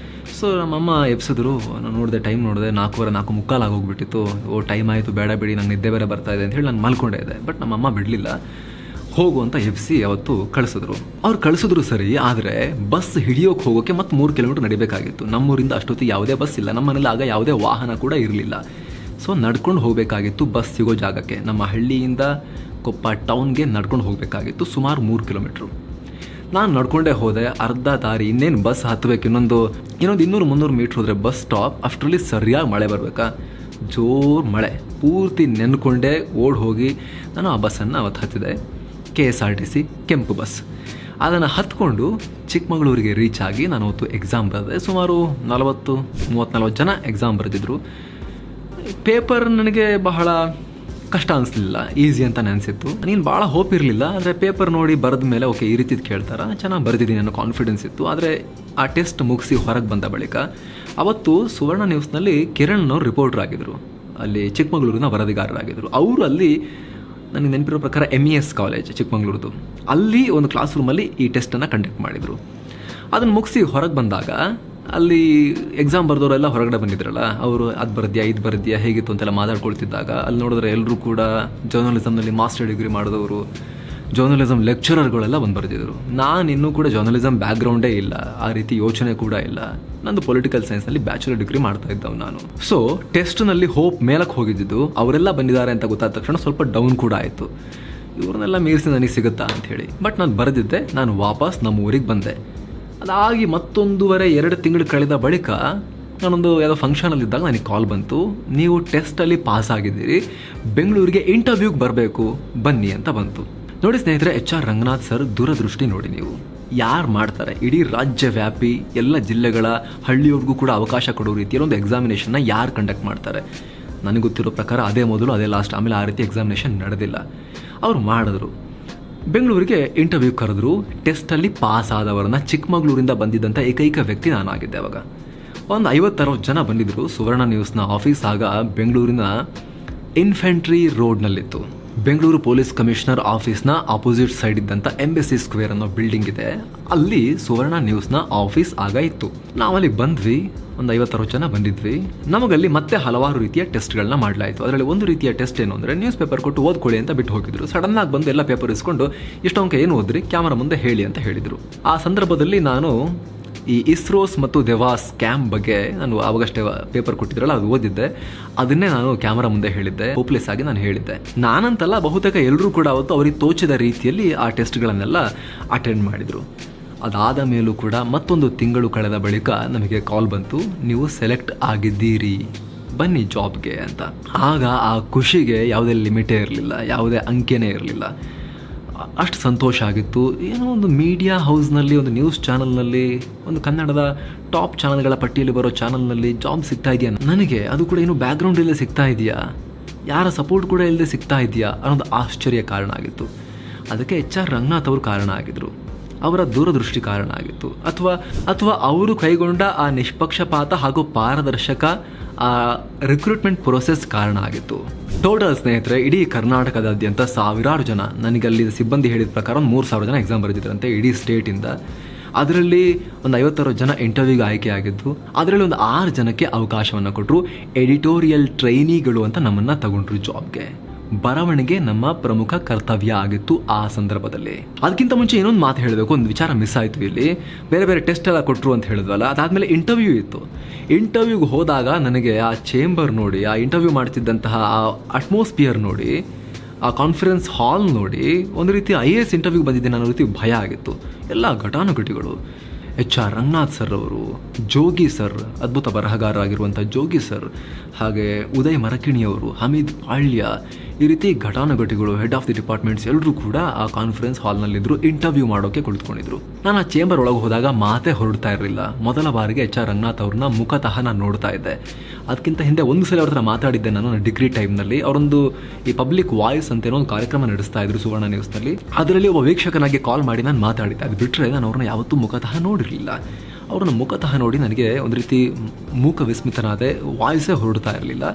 ಸೊ ನಮ್ಮಮ್ಮ ಎಬ್ಸಿದ್ರು, ನಾನು ನೋಡಿದೆ, ಟೈಮ್ ನೋಡಿದೆ, 4:45 ಆಗೋಗ್ಬಿಟ್ಟಿತ್ತು. ಟೈಮ್ ಆಯಿತು, ಬೇಡ ಬಿಡಿ, ನಂಗೆ ನಿದ್ದೆ ಬೇರೆ ಬರ್ತಾ ಇದೆ ಅಂತ ಹೇಳಿ ನಾನು ಮಲ್ಕೊಂಡೇ ಇದೆ. ಬಟ್ ನಮ್ಮಮ್ಮ ಬಿಡಲಿಲ್ಲ, ಹೋಗು ಅಂತ ಎಬ್ಸಿ ಅವತ್ತು ಕಳಿಸಿದ್ರು. ಅವ್ರು ಕಳಿಸಿದ್ರು ಸರಿ, ಆದರೆ ಬಸ್ ಹಿಡಿಯೋಕೆ ಹೋಗೋಕ್ಕೆ ಮತ್ತೆ 3 ಕಿಲೋಮೀಟರ್ ನಡಿಬೇಕಾಗಿತ್ತು. ನಮ್ಮೂರಿಂದ ಅಷ್ಟೊತ್ತಿಗೆ ಯಾವುದೇ ಬಸ್ ಇಲ್ಲ, ನಮ್ಮ ಮನೇಲಿ ಆಗ ಯಾವುದೇ ವಾಹನ ಕೂಡ ಇರಲಿಲ್ಲ. ಸೊ ನಡ್ಕೊಂಡು ಹೋಗಬೇಕಾಗಿತ್ತು ಬಸ್ ಸಿಗೋ ಜಾಗಕ್ಕೆ. ನಮ್ಮ ಹಳ್ಳಿಯಿಂದ ಕೊಪ್ಪ ಟೌನ್ಗೆ ನಡ್ಕೊಂಡು ಹೋಗಬೇಕಾಗಿತ್ತು ಸುಮಾರು 3 ಕಿಲೋಮೀಟ್ರು. ನಾನು ನಡ್ಕೊಂಡೇ ಹೋದೆ. ಅರ್ಧ ದಾರಿ ಇನ್ನೇನು ಬಸ್ ಹತ್ತಬೇಕು, ಇನ್ನೊಂದು 200-300 ಮೀಟ್ರ್ ಹೋದರೆ ಬಸ್ ಸ್ಟಾಪ್. ಅಷ್ಟರಲ್ಲಿ ಸರಿಯಾಗಿ ಮಳೆ ಬರಬೇಕಾ, ಜೋರು ಮಳೆ, ಪೂರ್ತಿ ನೆನ್ಕೊಂಡೇ ಓಡಿ ಹೋಗಿ ನಾನು ಆ ಬಸ್ಸನ್ನು ಅವತ್ತು ಹತ್ತಿದೆ. KSRTC ಕೆಂಪು ಬಸ್. ಅದನ್ನು ಹತ್ಕೊಂಡು ಚಿಕ್ಕಮಗಳೂರಿಗೆ ರೀಚ್ ಆಗಿ ನಾನು ಅವತ್ತು ಎಕ್ಸಾಮ್ ಬರೆದೆ. ಸುಮಾರು 30-40 ಜನ ಎಕ್ಸಾಮ್ ಬರೆದಿದ್ರು. ಪೇಪರ್ ನನಗೆ ಬಹಳ ಕಷ್ಟ ಅನಿಸ್ಲಿಲ್ಲ, ಈಸಿ ಅಂತ ಅನಿಸಿತ್ತು. ನೀನು ಭಾಳ ಹೋಪ್ ಇರಲಿಲ್ಲ, ಆದರೆ ಪೇಪರ್ ನೋಡಿ ಬರೆದ ಮೇಲೆ ಓಕೆ ಈ ರೀತಿದು ಕೇಳ್ತಾರೆ, ಚೆನ್ನಾಗಿ ಬರೆದಿದ್ದೀನಿ ಅನ್ನೋ ಕಾನ್ಫಿಡೆನ್ಸ್ ಇತ್ತು. ಆದರೆ ಆ ಟೆಸ್ಟ್ ಮುಗಿಸಿ ಹೊರಗೆ ಬಂದ ಬಳಿಕ ಅವತ್ತು ಸುವರ್ಣ ನ್ಯೂಸ್ನಲ್ಲಿ ಕಿರಣ್ನವ್ರು ರಿಪೋರ್ಟರ್ ಆಗಿದ್ದರು, ಅಲ್ಲಿ ಚಿಕ್ಕಮಗಳೂರಿನ ವರದಿಗಾರರಾಗಿದ್ದರು. ಅವರು ಅಲ್ಲಿ ನನಗೆ ನೆನಪಿರೋ ಪ್ರಕಾರ MES ಕಾಲೇಜ್ ಚಿಕ್ಕಮಗಳೂರದು, ಅಲ್ಲಿ ಒಂದು ಕ್ಲಾಸ್ ರೂಮಲ್ಲಿ ಈ ಟೆಸ್ಟನ್ನು ಕಂಡಕ್ಟ್ ಮಾಡಿದರು. ಅದನ್ನು ಮುಗಿಸಿ ಹೊರಗೆ ಬಂದಾಗ ಅಲ್ಲಿ ಎಕ್ಸಾಮ್ ಬರೆದವರೆಲ್ಲ ಹೊರಗಡೆ ಬಂದಿದ್ರಲ್ಲ, ಅವರು ಅದು ಬರೆದ್ಯಾ ಇದು ಬರೆದ್ಯಾ ಹೇಗಿತ್ತು ಅಂತೆಲ್ಲ ಮಾತಾಡ್ಕೊಳ್ತಿದ್ದಾಗ ಅಲ್ಲಿ ನೋಡಿದ್ರೆ ಎಲ್ಲರೂ ಕೂಡ ಜರ್ನಲಿಸಮ್ನಲ್ಲಿ ಮಾಸ್ಟರ್ ಡಿಗ್ರಿ ಮಾಡಿದವರು, ಜರ್ನಲಿಸಮ್ ಲೆಕ್ಚರರ್ಗಳೆಲ್ಲ ಬಂದು ಬರೆದಿದ್ರು. ನಾನು ಇನ್ನೂ ಕೂಡ ಜರ್ನಲಿಸಮ್ ಬ್ಯಾಕ್ಗ್ರೌಂಡೇ ಇಲ್ಲ, ಆ ರೀತಿ ಯೋಚನೆ ಕೂಡ ಇಲ್ಲ. ನಂದು ಪೊಲಿಟಿಕಲ್ ಸೈನ್ಸ್ನಲ್ಲಿ ಬ್ಯಾಚುಲರ್ ಡಿಗ್ರಿ ಮಾಡ್ತಾ ಇದ್ದವು ನಾನು. ಸೊ ಟೆಸ್ಟ್ನಲ್ಲಿ ಹೋಪ್ ಮೇಲಕ್ಕೆ ಹೋಗಿದ್ದು, ಅವರೆಲ್ಲ ಬಂದಿದ್ದಾರೆ ಅಂತ ಗೊತ್ತಾದ ತಕ್ಷಣ ಸ್ವಲ್ಪ ಡೌನ್ ಕೂಡ ಆಯಿತು, ಇವ್ರನ್ನೆಲ್ಲ ಮೀರಿಸಿ ನನಗೆ ಸಿಗುತ್ತಾ ಅಂಥೇಳಿ. ಬಟ್ ನಾನು ಬರೆದಿದ್ದೆ, ನಾನು ವಾಪಸ್ ನಮ್ಮ ಊರಿಗೆ ಬಂದೆ. ಅದಾಗಿ 1.5-2 ತಿಂಗಳು ಕಳೆದ ಬಳಿಕ ನಾನೊಂದು ಯಾವುದೋ ಫಂಕ್ಷನಲ್ಲಿದ್ದಾಗ ನನಗೆ ಕಾಲ್ ಬಂತು, ನೀವು ಟೆಸ್ಟಲ್ಲಿ ಪಾಸ್ ಆಗಿದ್ದೀರಿ, ಬೆಂಗಳೂರಿಗೆ ಇಂಟರ್ವ್ಯೂಗೆ ಬರಬೇಕು ಬನ್ನಿ ಅಂತ ಬಂತು. ನೋಡಿ ಸ್ನೇಹಿತರೆ, HR ರಂಗನಾಥ್ ಸರ್ ದೂರದೃಷ್ಟಿ ನೋಡಿ ನೀವು. ಯಾರು ಮಾಡ್ತಾರೆ, ಇಡೀ ರಾಜ್ಯವ್ಯಾಪಿ ಎಲ್ಲ ಜಿಲ್ಲೆಗಳ ಹಳ್ಳಿಯವ್ರಿಗೂ ಕೂಡ ಅವಕಾಶ ಕೊಡೋ ರೀತಿಯಲ್ಲಿ ಒಂದು ಎಕ್ಸಾಮಿನೇಷನ್ನ ಯಾರು ಕಂಡಕ್ಟ್ ಮಾಡ್ತಾರೆ? ನನಗೆ ಗೊತ್ತಿರೋ ಪ್ರಕಾರ ಅದೇ ಮೊದಲು ಅದೇ ಲಾಸ್ಟ್, ಆಮೇಲೆ ಆ ರೀತಿ ಎಕ್ಸಾಮಿನೇಷನ್ ನಡೆದಿಲ್ಲ. ಅವ್ರು ಮಾಡಿದ್ರು, ಬೆಂಗಳೂರಿಗೆ ಇಂಟರ್ವ್ಯೂ ಕರೆದ್ರು. ಟೆಸ್ಟಲ್ಲಿ ಪಾಸ್ ಆದವರನ್ನ ಚಿಕ್ಕಮಗಳೂರಿಂದ ಬಂದಿದ್ದಂಥ ಏಕೈಕ ವ್ಯಕ್ತಿ ನಾನಾಗಿದ್ದೆ. ಅವಾಗ ಒಂದು 50-60 ಜನ ಬಂದಿದ್ದರು. ಸುವರ್ಣ ನ್ಯೂಸ್ನ ಆಫೀಸ್ ಆಗ ಬೆಂಗಳೂರಿನ ಇನ್ಫೆಂಟ್ರಿ ರೋಡ್ನಲ್ಲಿತ್ತು. ಬೆಂಗಳೂರು ಪೊಲೀಸ್ ಕಮಿಷನರ್ ಆಫೀಸ್ನ ಆಪೋಸಿಟ್ ಸೈಡ್ ಇದ್ದಂಥ ಎಂಬಸಿ ಸ್ಕ್ವೇರ್ ಅನ್ನೋ ಬಿಲ್ಡಿಂಗ್ ಇದೆ, ಅಲ್ಲಿ ಸುವರ್ಣ ನ್ಯೂಸ್ನ ಆಫೀಸ್ ಆಗ ಇತ್ತು. ನಾವಲ್ಲಿ ಬಂದ್ವಿ, ಒಂದು 50-60 ಜನ ಬಂದಿದ್ವಿ. ನಮಗಲ್ಲಿ ಮತ್ತೆ ಹಲವಾರು ರೀತಿಯ ಟೆಸ್ಟ್ಗಳನ್ನ ಮಾಡಲಾಯಿತು. ಅದರಲ್ಲಿ ಒಂದು ರೀತಿಯ ಟೆಸ್ಟ್ ಏನು ಅಂದರೆ, ನ್ಯೂಸ್ ಪೇಪರ್ ಕೊಟ್ಟು ಓದ್ಕೊಳ್ಳಿ ಅಂತ ಬಿಟ್ಟು ಹೋಗಿದ್ರು. ಸಡನ್ನಾಗಿ ಬಂದು ಎಲ್ಲ ಪೇಪರ್ ಇಸ್ಕೊಂಡು ಇಷ್ಟು ಅಂಕ ಏನು ಓದ್ರಿ, ಕ್ಯಾಮರಾ ಮುಂದೆ ಹೇಳಿ ಅಂತ ಹೇಳಿದರು. ಆ ಸಂದರ್ಭದಲ್ಲಿ ನಾನು ಈ ಇಸ್ರೋಸ್ ಮತ್ತು ದೆವಾಸ್ ಸ್ಕ್ಯಾಮ್ ಬಗ್ಗೆ ನಾನು ಆವಾಗಷ್ಟೇ ಪೇಪರ್ ಕೊಟ್ಟಿದ್ರಲ್ಲ ಅದು ಓದಿದ್ದೆ. ಅದನ್ನೇ ನಾನು ಕ್ಯಾಮರಾ ಮುಂದೆ ಹೇಳಿದ್ದೆ, ಹೋಪ್ಲೆಸ್ ಆಗಿ ನಾನು ಹೇಳಿದ್ದೆ. ನಾನಂತಲ್ಲ, ಬಹುತೇಕ ಎಲ್ಲರೂ ಕೂಡ ಅವತ್ತು ಅವರಿಗೆ ತೋಚಿದ ರೀತಿಯಲ್ಲಿ ಆ ಟೆಸ್ಟ್ಗಳನ್ನೆಲ್ಲ ಅಟೆಂಡ್ ಮಾಡಿದರು. ಅದಾದ ಮೇಲೂ ಕೂಡ 1 ತಿಂಗಳು ಕಳೆದ ಬಳಿಕ ನಮಗೆ ಕಾಲ್ ಬಂತು, ನೀವು ಸೆಲೆಕ್ಟ್ ಆಗಿದ್ದೀರಿ, ಬನ್ನಿ ಜಾಬ್ಗೆ ಅಂತ. ಆಗ ಆ ಖುಷಿಗೆ ಯಾವುದೇ ಲಿಮಿಟೇ ಇರಲಿಲ್ಲ, ಯಾವುದೇ ಅಂಕೆನೇ ಇರಲಿಲ್ಲ. ಅಷ್ಟು ಸಂತೋಷ ಆಗಿತ್ತು. ಏನೋ ಒಂದು ಮೀಡಿಯಾ ಹೌಸ್ನಲ್ಲಿ, ಒಂದು ನ್ಯೂಸ್ ಚಾನಲ್ನಲ್ಲಿ, ಒಂದು ಕನ್ನಡದ ಟಾಪ್ ಚಾನಲ್ಗಳ ಪಟ್ಟಿಯಲ್ಲಿ ಬರೋ ಚಾನಲ್ನಲ್ಲಿ ಜಾಬ್ ಸಿಗ್ತಾ ಇದೆಯಾ ನನಗೆ, ಅದು ಕೂಡ ಏನು ಬ್ಯಾಕ್ಗ್ರೌಂಡ್ ಇಲ್ಲದೆ ಸಿಗ್ತಾ ಇದೆಯಾ, ಯಾರ ಸಪೋರ್ಟ್ ಕೂಡ ಇಲ್ಲದೆ ಸಿಗ್ತಾ ಇದೆಯಾ ಅನ್ನೋದು ಆಶ್ಚರ್ಯ ಕಾರಣ ಆಗಿತ್ತು. ಅದಕ್ಕೆ HR ರಂಗನಾಥ್ ಅವರು ಕಾರಣ ಆಗಿದ್ರು, ಅವರ ದೂರದೃಷ್ಟಿ ಕಾರಣ ಆಗಿತ್ತು, ಅಥವಾ ಅವರು ಕೈಗೊಂಡ ಆ ನಿಷ್ಪಕ್ಷಪಾತ ಹಾಗೂ ಪಾರದರ್ಶಕ ಆ ರಿಕ್ರೂಟ್ಮೆಂಟ್ ಪ್ರೊಸೆಸ್ ಕಾರಣ ಆಗಿತ್ತು. ಟೋಟಲ್ ಸ್ನೇಹಿತರೆ, ಇಡೀ ಕರ್ನಾಟಕದಾದ್ಯಂತ ಸಾವಿರಾರು ಜನ, ನನಗೆ ಅಲ್ಲಿ ಸಿಬ್ಬಂದಿ ಹೇಳಿದ ಪ್ರಕಾರ ಒಂದು 3,000 ಜನ ಎಕ್ಸಾಮ್ ಬರೆದಿದ್ರಂತೆ ಇಡೀ ಸ್ಟೇಟಿಂದ. ಅದರಲ್ಲಿ ಒಂದು 50 ಜನ ಇಂಟರ್ವ್ಯೂಗೆ ಆಯ್ಕೆ ಆಗಿದ್ದು, ಅದರಲ್ಲಿ ಒಂದು 6 ಜನಕ್ಕೆ ಅವಕಾಶವನ್ನು ಕೊಟ್ಟರು. ಎಡಿಟೋರಿಯಲ್ ಟ್ರೈನಿಗಳು ಅಂತ ನಮ್ಮನ್ನು ತಗೊಂಡ್ರು ಜಾಬ್ಗೆ. ಬರವಣಿಗೆ ನಮ್ಮ ಪ್ರಮುಖ ಕರ್ತವ್ಯ ಆಗಿತ್ತು ಆ ಸಂದರ್ಭದಲ್ಲಿ. ಅದಕ್ಕಿಂತ ಮುಂಚೆ ಇನ್ನೊಂದು ಮಾತು ಹೇಳಬೇಕು, ಒಂದು ವಿಚಾರ ಮಿಸ್ ಆಯಿತು ಇಲ್ಲಿ. ಬೇರೆ ಬೇರೆ ಟೆಸ್ಟ್ ಎಲ್ಲ ಕೊಟ್ಟರು ಅಂತ ಹೇಳಿದ್ವಲ್ಲ, ಅದಾದಮೇಲೆ ಇಂಟರ್ವ್ಯೂ ಇತ್ತು. ಇಂಟರ್ವ್ಯೂಗೆ ಹೋದಾಗ ನನಗೆ ಆ ಚೇಂಬರ್ ನೋಡಿ, ಆ ಇಂಟರ್ವ್ಯೂ ಮಾಡ್ತಿದ್ದಂತಹ ಆ ಅಟ್ಮಾಸ್ಫಿಯರ್ ನೋಡಿ, ಆ ಕಾನ್ಫರೆನ್ಸ್ ಹಾಲ್ ನೋಡಿ, ಒಂದು ರೀತಿ IAS ಇಂಟರ್ವ್ಯೂಗೆ ಬಂದಿದ್ದೆ ಅನ್ನೋ ರೀತಿ ಭಯ ಆಗಿತ್ತು. ಎಲ್ಲ ಘಟಾನುಘಟಿಗಳು, HR ರಂಗನಾಥ್ ಸರ್ ಅವರು, ಜೋಗಿ ಸರ್, ಅದ್ಭುತ ಬರಹಗಾರರಾಗಿರುವಂಥ ಜೋಗಿ ಸರ್, ಹಾಗೆ ಉದಯ್ ಮರಕಿಣಿಯವರು, ಹಮೀದ್ ಪಾಳ್ಯ, ಈ ರೀತಿ ಘಟಾನುಘಟಿಗಳು, ಹೆಡ್ ಆಫ್ ದಿ ಡಿಪಾರ್ಟ್ಮೆಂಟ್ಸ್ ಎಲ್ಲರೂ ಕೂಡ ಆ ಕಾನ್ಫರೆನ್ಸ್ ಹಾಲ್ನಲ್ಲಿದ್ದರು. ಇಂಟರ್ವ್ಯೂ ಮಾಡೋಕ್ಕೆ ಕುಳಿತುಕೊಂಡಿದ್ರು. ನಾನು ಆ ಚೇಂಬರ್ ಒಳಗೆ ಹೋದಾಗ ಮಾತೇ ಹೊರಡ್ತಾ ಇರಲಿಲ್ಲ. ಮೊದಲ ಬಾರಿಗೆ HR ರಂಗನಾಥ್ ಅವ್ರನ್ನ ಮುಖತಃ ನಾನು ನೋಡ್ತಾ ಇದ್ದೆ. ಅದಕ್ಕಿಂತ ಹಿಂದೆ ಒಂದು ಸಲ ಅವ್ರ ಹತ್ರ ಮಾತಾಡಿದ್ದೆ ನಾನು ನನ್ನ ಡಿಗ್ರಿ ಟೈಮ್ನಲ್ಲಿ. ಅವರೊಂದು ಈ ಪಬ್ಲಿಕ್ ವಾಯ್ಸ್ ಅಂತೇನೋ ಒಂದು ಕಾರ್ಯಕ್ರಮ ನಡೆಸ್ತಾ ಇದ್ರು ಸುವರ್ಣ ನ್ಯೂಸ್ನಲ್ಲಿ. ಅದರಲ್ಲಿ ಒಬ್ಬ ವೀಕ್ಷಕನಾಗಿ ಕಾಲ್ ಮಾಡಿ ನಾನು ಮಾತಾಡಿದ್ದೆ. ಅದು ಬಿಟ್ಟರೆ ನಾನು ಅವ್ರನ್ನ ಯಾವತ್ತೂ ಮುಖತಃ ನೋಡಿರಲಿಲ್ಲ. ಅವ್ರನ್ನ ಮುಖತಃ ನೋಡಿ ನನಗೆ ಒಂದು ರೀತಿ ಮೂಕ ವಿಸ್ಮಿತನಾದೆ, ವಾಯ್ಸೇ ಹೊರಡ್ತಾ ಇರಲಿಲ್ಲ.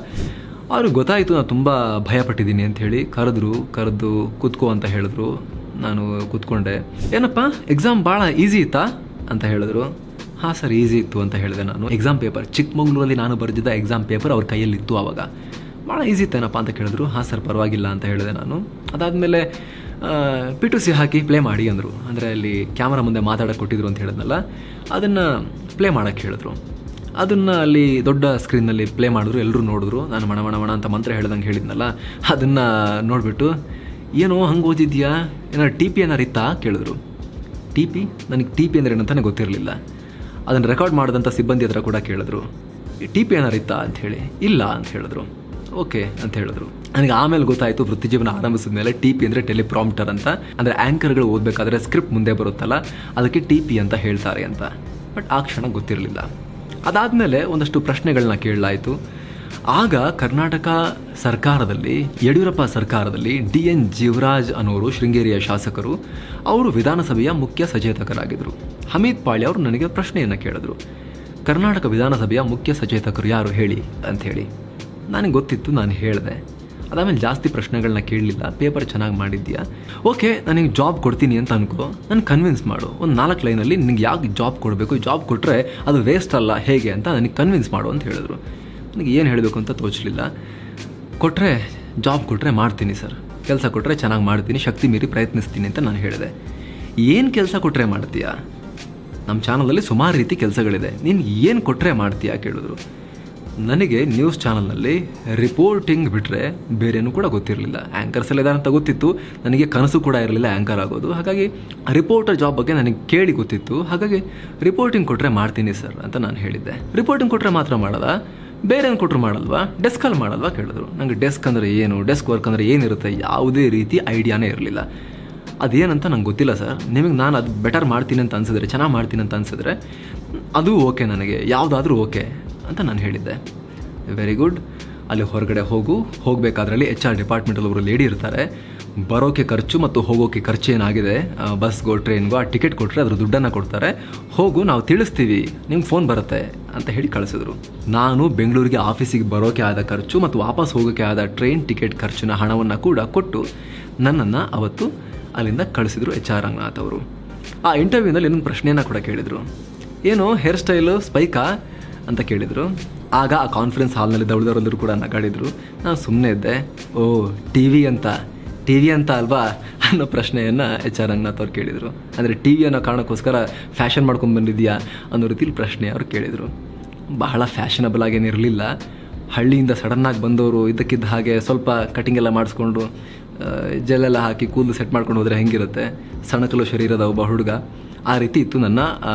ಅವ್ರಿಗೆ ಗೊತ್ತಾಯಿತು ನಾನು ತುಂಬ ಭಯಪಟ್ಟಿದ್ದೀನಿ ಅಂಥೇಳಿ. ಕರೆದು ಕೂತ್ಕೋ ಅಂತ ಹೇಳಿದ್ರು. ನಾನು ಕೂತ್ಕೊಂಡೆ. ಏನಪ್ಪ ಎಕ್ಸಾಮ್ ಭಾಳ ಈಸಿ ಇತ್ತಾ ಅಂತ ಹೇಳಿದ್ರು. ಹಾಂ ಸರ್, ಈಸಿ ಇತ್ತು ಅಂತ ಹೇಳಿದೆ ನಾನು. ಎಕ್ಸಾಮ್ ಪೇಪರ್ ಚಿಕ್ಕಮಗಳೂರಲ್ಲಿ ನಾನು ಬರೆದಿದ್ದ ಎಕ್ಸಾಮ್ ಪೇಪರ್ ಅವ್ರ ಕೈಯಲ್ಲಿತ್ತು ಆವಾಗ. ಭಾಳ ಈಸಿ ಇತ್ತೇನಪ್ಪ ಅಂತ ಕೇಳಿದ್ರು. ಹಾಂ ಸರ್, ಪರವಾಗಿಲ್ಲ ಅಂತ ಹೇಳಿದೆ ನಾನು. ಅದಾದಮೇಲೆ P2C ಹಾಕಿ ಪ್ಲೇ ಮಾಡಿ ಅಂದರು. ಅಂದರೆ ಅಲ್ಲಿ ಕ್ಯಾಮ್ರಾ ಮುಂದೆ ಮಾತಾಡೋಕ್ಕೆ ಕೊಟ್ಟಿದ್ರು ಅಂತ ಹೇಳಿದ್ನಲ್ಲ, ಅದನ್ನು ಪ್ಲೇ ಮಾಡೋಕ್ಕೆ ಹೇಳಿದ್ರು. ಅದನ್ನು ಅಲ್ಲಿ ದೊಡ್ಡ ಸ್ಕ್ರೀನ್ನಲ್ಲಿ ಪ್ಲೇ ಮಾಡಿದ್ರು. ಎಲ್ಲರೂ ನೋಡಿದ್ರು. ನಾನು ಮಣ ಅಂತ ಮಂತ್ರ ಹೇಳ್ದಂಗೆ ಹೇಳಿದ್ನಲ್ಲ, ಅದನ್ನು ನೋಡಿಬಿಟ್ಟು ಏನೋ ಹಂಗೆ ಓದಿದ್ಯಾ, ಏನಾರು TP ಏನಾರು ಇತ್ತಾ ಕೇಳಿದ್ರು. TP? ನನಗೆ TP ಅಂದರೆ ಏನಂತಾನೆ ಗೊತ್ತಿರಲಿಲ್ಲ. ಅದನ್ನು ರೆಕಾರ್ಡ್ ಮಾಡಿದಂಥ ಸಿಬ್ಬಂದಿ ಹತ್ರ ಕೂಡ ಕೇಳಿದ್ರು, TP ಏನಾರು ಇತ್ತಾ ಅಂಥೇಳಿ. ಇಲ್ಲ ಅಂತ ಹೇಳಿದ್ರು. ಓಕೆ ಅಂತ ಹೇಳಿದ್ರು. ನನಗೆ ಆಮೇಲೆ ಗೊತ್ತಾಯಿತು, ವೃತ್ತಿಜೀವನ ಆರಂಭಿಸಿದ ಮೇಲೆ TP ಅಂದರೆ ಟೆಲಿಪ್ರಾಂಪ್ಟರ್ ಅಂತ. ಅಂದರೆ ಆ್ಯಂಕರ್ಗಳು ಓದಬೇಕಾದ್ರೆ ಸ್ಕ್ರಿಪ್ಟ್ ಮುಂದೆ ಬರುತ್ತಲ್ಲ, ಅದಕ್ಕೆ TP ಅಂತ ಹೇಳ್ತಾರೆ ಅಂತ. ಬಟ್ ಆ ಕ್ಷಣ ಗೊತ್ತಿರಲಿಲ್ಲ. ಅದಾದಮೇಲೆ ಒಂದಷ್ಟು ಪ್ರಶ್ನೆಗಳನ್ನ ಕೇಳಲಾಯಿತು. ಆಗ ಕರ್ನಾಟಕ ಸರ್ಕಾರದಲ್ಲಿ, ಯಡಿಯೂರಪ್ಪ ಸರ್ಕಾರದಲ್ಲಿ DN ಜೀವರಾಜ್ ಅನ್ನೋರು, ಶೃಂಗೇರಿಯ ಶಾಸಕರು, ಅವರು ವಿಧಾನಸಭೆಯ ಮುಖ್ಯ ಸಚೇತಕರಾಗಿದ್ದರು. ಹಮೀದ್ ಪಾಳ್ಯ ಅವರು ನನಗೆ ಪ್ರಶ್ನೆಯನ್ನು ಕೇಳಿದ್ರು, ಕರ್ನಾಟಕ ವಿಧಾನಸಭೆಯ ಮುಖ್ಯ ಸಚೇತಕರು ಯಾರು ಹೇಳಿ ಅಂಥೇಳಿ. ನನಗೆ ಗೊತ್ತಿತ್ತು, ನಾನು ಹೇಳಿದೆ. ಅದಾದಮೇಲೆ ಜಾಸ್ತಿ ಪ್ರಶ್ನೆಗಳನ್ನ ಕೇಳಲಿಲ್ಲ. ಪೇಪರ್ ಚೆನ್ನಾಗಿ ಮಾಡಿದ್ಯಾ, ಓಕೆ ನನಗೆ ಜಾಬ್ ಕೊಡ್ತೀನಿ ಅಂತ ಅನ್ಕೋ, ನಾನು ಕನ್ವಿನ್ಸ್ ಮಾಡು. ಒಂದು 4 ಲೈನಲ್ಲಿ ನಿನಗೆ ಯಾಕೆ ಜಾಬ್ ಕೊಡಬೇಕು, ಜಾಬ್ ಕೊಟ್ಟರೆ ಅದು ವೇಸ್ಟ್ ಅಲ್ಲ ಹೇಗೆ ಅಂತ ನನಗೆ ಕನ್ವಿನ್ಸ್ ಮಾಡು ಅಂತ ಹೇಳಿದ್ರು. ನನಗೆ ಏನು ಹೇಳಬೇಕು ಅಂತ ತೋಚಲಿಲ್ಲ. ಜಾಬ್ ಕೊಟ್ಟರೆ ಮಾಡ್ತೀನಿ ಸರ್, ಕೆಲಸ ಕೊಟ್ಟರೆ ಚೆನ್ನಾಗಿ ಮಾಡ್ತೀನಿ, ಶಕ್ತಿ ಮೀರಿ ಪ್ರಯತ್ನಿಸ್ತೀನಿ ಅಂತ ನಾನು ಹೇಳಿದೆ. ಏನು ಕೆಲಸ ಕೊಟ್ಟರೆ ಮಾಡ್ತೀಯಾ, ನಮ್ಮ ಚಾನಲಲ್ಲಿ ಸುಮಾರು ರೀತಿ ಕೆಲಸಗಳಿದೆ, ನೀನು ಏನು ಕೊಟ್ಟರೆ ಮಾಡ್ತೀಯಾ ಕೇಳಿದ್ರು. ನನಗೆ ನ್ಯೂಸ್ ಚಾನಲ್ನಲ್ಲಿ ರಿಪೋರ್ಟಿಂಗ್ ಬಿಟ್ಟರೆ ಬೇರೇನೂ ಕೂಡ ಗೊತ್ತಿರಲಿಲ್ಲ. ಆ್ಯಂಕರ್ಸ್ ಎಲ್ಲ ಇದ್ದಾರೆ ಅಂತ ಗೊತ್ತಿತ್ತು, ನನಗೆ ಕನಸು ಕೂಡ ಇರಲಿಲ್ಲ ಆ್ಯಂಕರ್ ಆಗೋದು. ಹಾಗಾಗಿ ರಿಪೋರ್ಟರ್ ಜಾಬ್ ಬಗ್ಗೆ ನನಗೆ ಕೇಳಿ ಗೊತ್ತಿತ್ತು. ಹಾಗಾಗಿ ರಿಪೋರ್ಟಿಂಗ್ ಕೊಟ್ಟರೆ ಮಾಡ್ತೀನಿ ಸರ್ ಅಂತ ನಾನು ಹೇಳಿದ್ದೆ. ರಿಪೋರ್ಟಿಂಗ್ ಕೊಟ್ಟರೆ ಮಾತ್ರ ಮಾಡೋದಾ, ಬೇರೆ ಏನು ಕೊಟ್ಟರು ಮಾಡಲ್ವಾ, ಡೆಸ್ಕಲ್ಲಿ ಮಾಡಲ್ವಾ ಕೇಳಿದ್ರು. ನನಗೆ ಡೆಸ್ಕ್ ಅಂದರೆ ಏನು, ಡೆಸ್ಕ್ ವರ್ಕ್ ಅಂದರೆ ಏನಿರುತ್ತೆ, ಯಾವುದೇ ರೀತಿ ಐಡಿಯಾನೇ ಇರಲಿಲ್ಲ. ಅದೇನಂತ ನಂಗೆ ಗೊತ್ತಿಲ್ಲ ಸರ್, ನಿಮಗೆ ನಾನು ಅದು ಬೆಟರ್ ಮಾಡ್ತೀನಿ ಅಂತ ಅನಿಸಿದ್ರೆ, ಚೆನ್ನಾಗಿ ಮಾಡ್ತೀನಿ ಅಂತ ಅನಿಸಿದ್ರೆ ಅದು ಓಕೆ, ನನಗೆ ಯಾವುದಾದ್ರೂ ಓಕೆ ಅಂತ ನಾನು ಹೇಳಿದ್ದೆ. ವೆರಿ ಗುಡ್, ಅಲ್ಲಿ ಹೊರಗಡೆ ಹೋಗಬೇಕಾದ್ರಲ್ಲಿ HR ಡಿಪಾರ್ಟ್ಮೆಂಟಲ್ಲಿ ಒಬ್ಬರು ಲೇಡಿ ಇರ್ತಾರೆ. ಬರೋಕ್ಕೆ ಖರ್ಚು ಮತ್ತು ಹೋಗೋಕ್ಕೆ ಖರ್ಚು ಏನಾಗಿದೆ, ಬಸ್ಗೋ ಟ್ರೈನ್ಗೋ, ಆ ಟಿಕೆಟ್ ಕೊಟ್ಟರೆ ಅದ್ರ ದುಡ್ಡನ್ನು ಕೊಡ್ತಾರೆ, ಹೋಗು ನಾವು ತಿಳಿಸ್ತೀವಿ, ನಿಮ್ಗೆ ಫೋನ್ ಬರುತ್ತೆ ಅಂತ ಹೇಳಿ ಕಳಿಸಿದ್ರು. ನಾನು ಬೆಂಗಳೂರಿಗೆ ಆಫೀಸಿಗೆ ಬರೋಕ್ಕೆ ಆದ ಖರ್ಚು ಮತ್ತು ವಾಪಸ್ ಹೋಗೋಕ್ಕೆ ಆದ ಟ್ರೈನ್ ಟಿಕೆಟ್ ಖರ್ಚಿನ ಹಣವನ್ನು ಕೂಡ ಕೊಟ್ಟು ನನ್ನನ್ನು ಅವತ್ತು ಅಲ್ಲಿಂದ ಕಳಿಸಿದ್ರು HR ರಂಗನಾಥ್ ಅವರು. ಆ ಇಂಟರ್ವ್ಯೂನಲ್ಲಿ ಇನ್ನೊಂದು ಪ್ರಶ್ನೆಯನ್ನು ಕೂಡ ಕೇಳಿದರು. ಏನು ಹೇರ್ ಸ್ಟೈಲು ಸ್ಪೈಕಾ ಅಂತ ಕೇಳಿದರು. ಆಗ ಆ ಕಾನ್ಫರೆನ್ಸ್ ಹಾಲ್ನಲ್ಲಿ ದೌಡಿದವರೆಲ್ಲರೂ ಕೂಡ ನಗಾಡಿದ್ರು. ನಾನು ಸುಮ್ಮನೆ ಇದ್ದೆ. ಓ ಟಿ ವಿ ಅಂತ ಅಲ್ವಾ ಅನ್ನೋ ಪ್ರಶ್ನೆಯನ್ನು HR ರಂಗನಾಥ್ ಅವ್ರು ಕೇಳಿದರು. ಅಂದರೆ TV ಅನ್ನೋ ಕಾರಣಕ್ಕೋಸ್ಕರ ಫ್ಯಾಷನ್ ಮಾಡ್ಕೊಂಡು ಬಂದಿದೆಯಾ ಅನ್ನೋ ರೀತಿಲಿ ಪ್ರಶ್ನೆ ಅವ್ರು ಕೇಳಿದರು. ಬಹಳ ಫ್ಯಾಷನಬಲ್ ಆಗೇನಿರಲಿಲ್ಲ. ಹಳ್ಳಿಯಿಂದ ಸಡನ್ನಾಗಿ ಬಂದವರು ಇದ್ದಕ್ಕಿದ್ದ ಹಾಗೆ ಸ್ವಲ್ಪ ಕಟಿಂಗ್ ಎಲ್ಲ ಮಾಡಿಸ್ಕೊಂಡು ಜೆಲ್ಲೆಲ್ಲ ಹಾಕಿ ಕೂದಲು ಸೆಟ್ ಮಾಡ್ಕೊಂಡು ಹೋದರೆ ಹೆಂಗಿರುತ್ತೆ, ಸಣಕಲು ಶರೀರದ ಒಬ್ಬ ಹುಡುಗ, ಆ ರೀತಿ ಇತ್ತು ನನ್ನ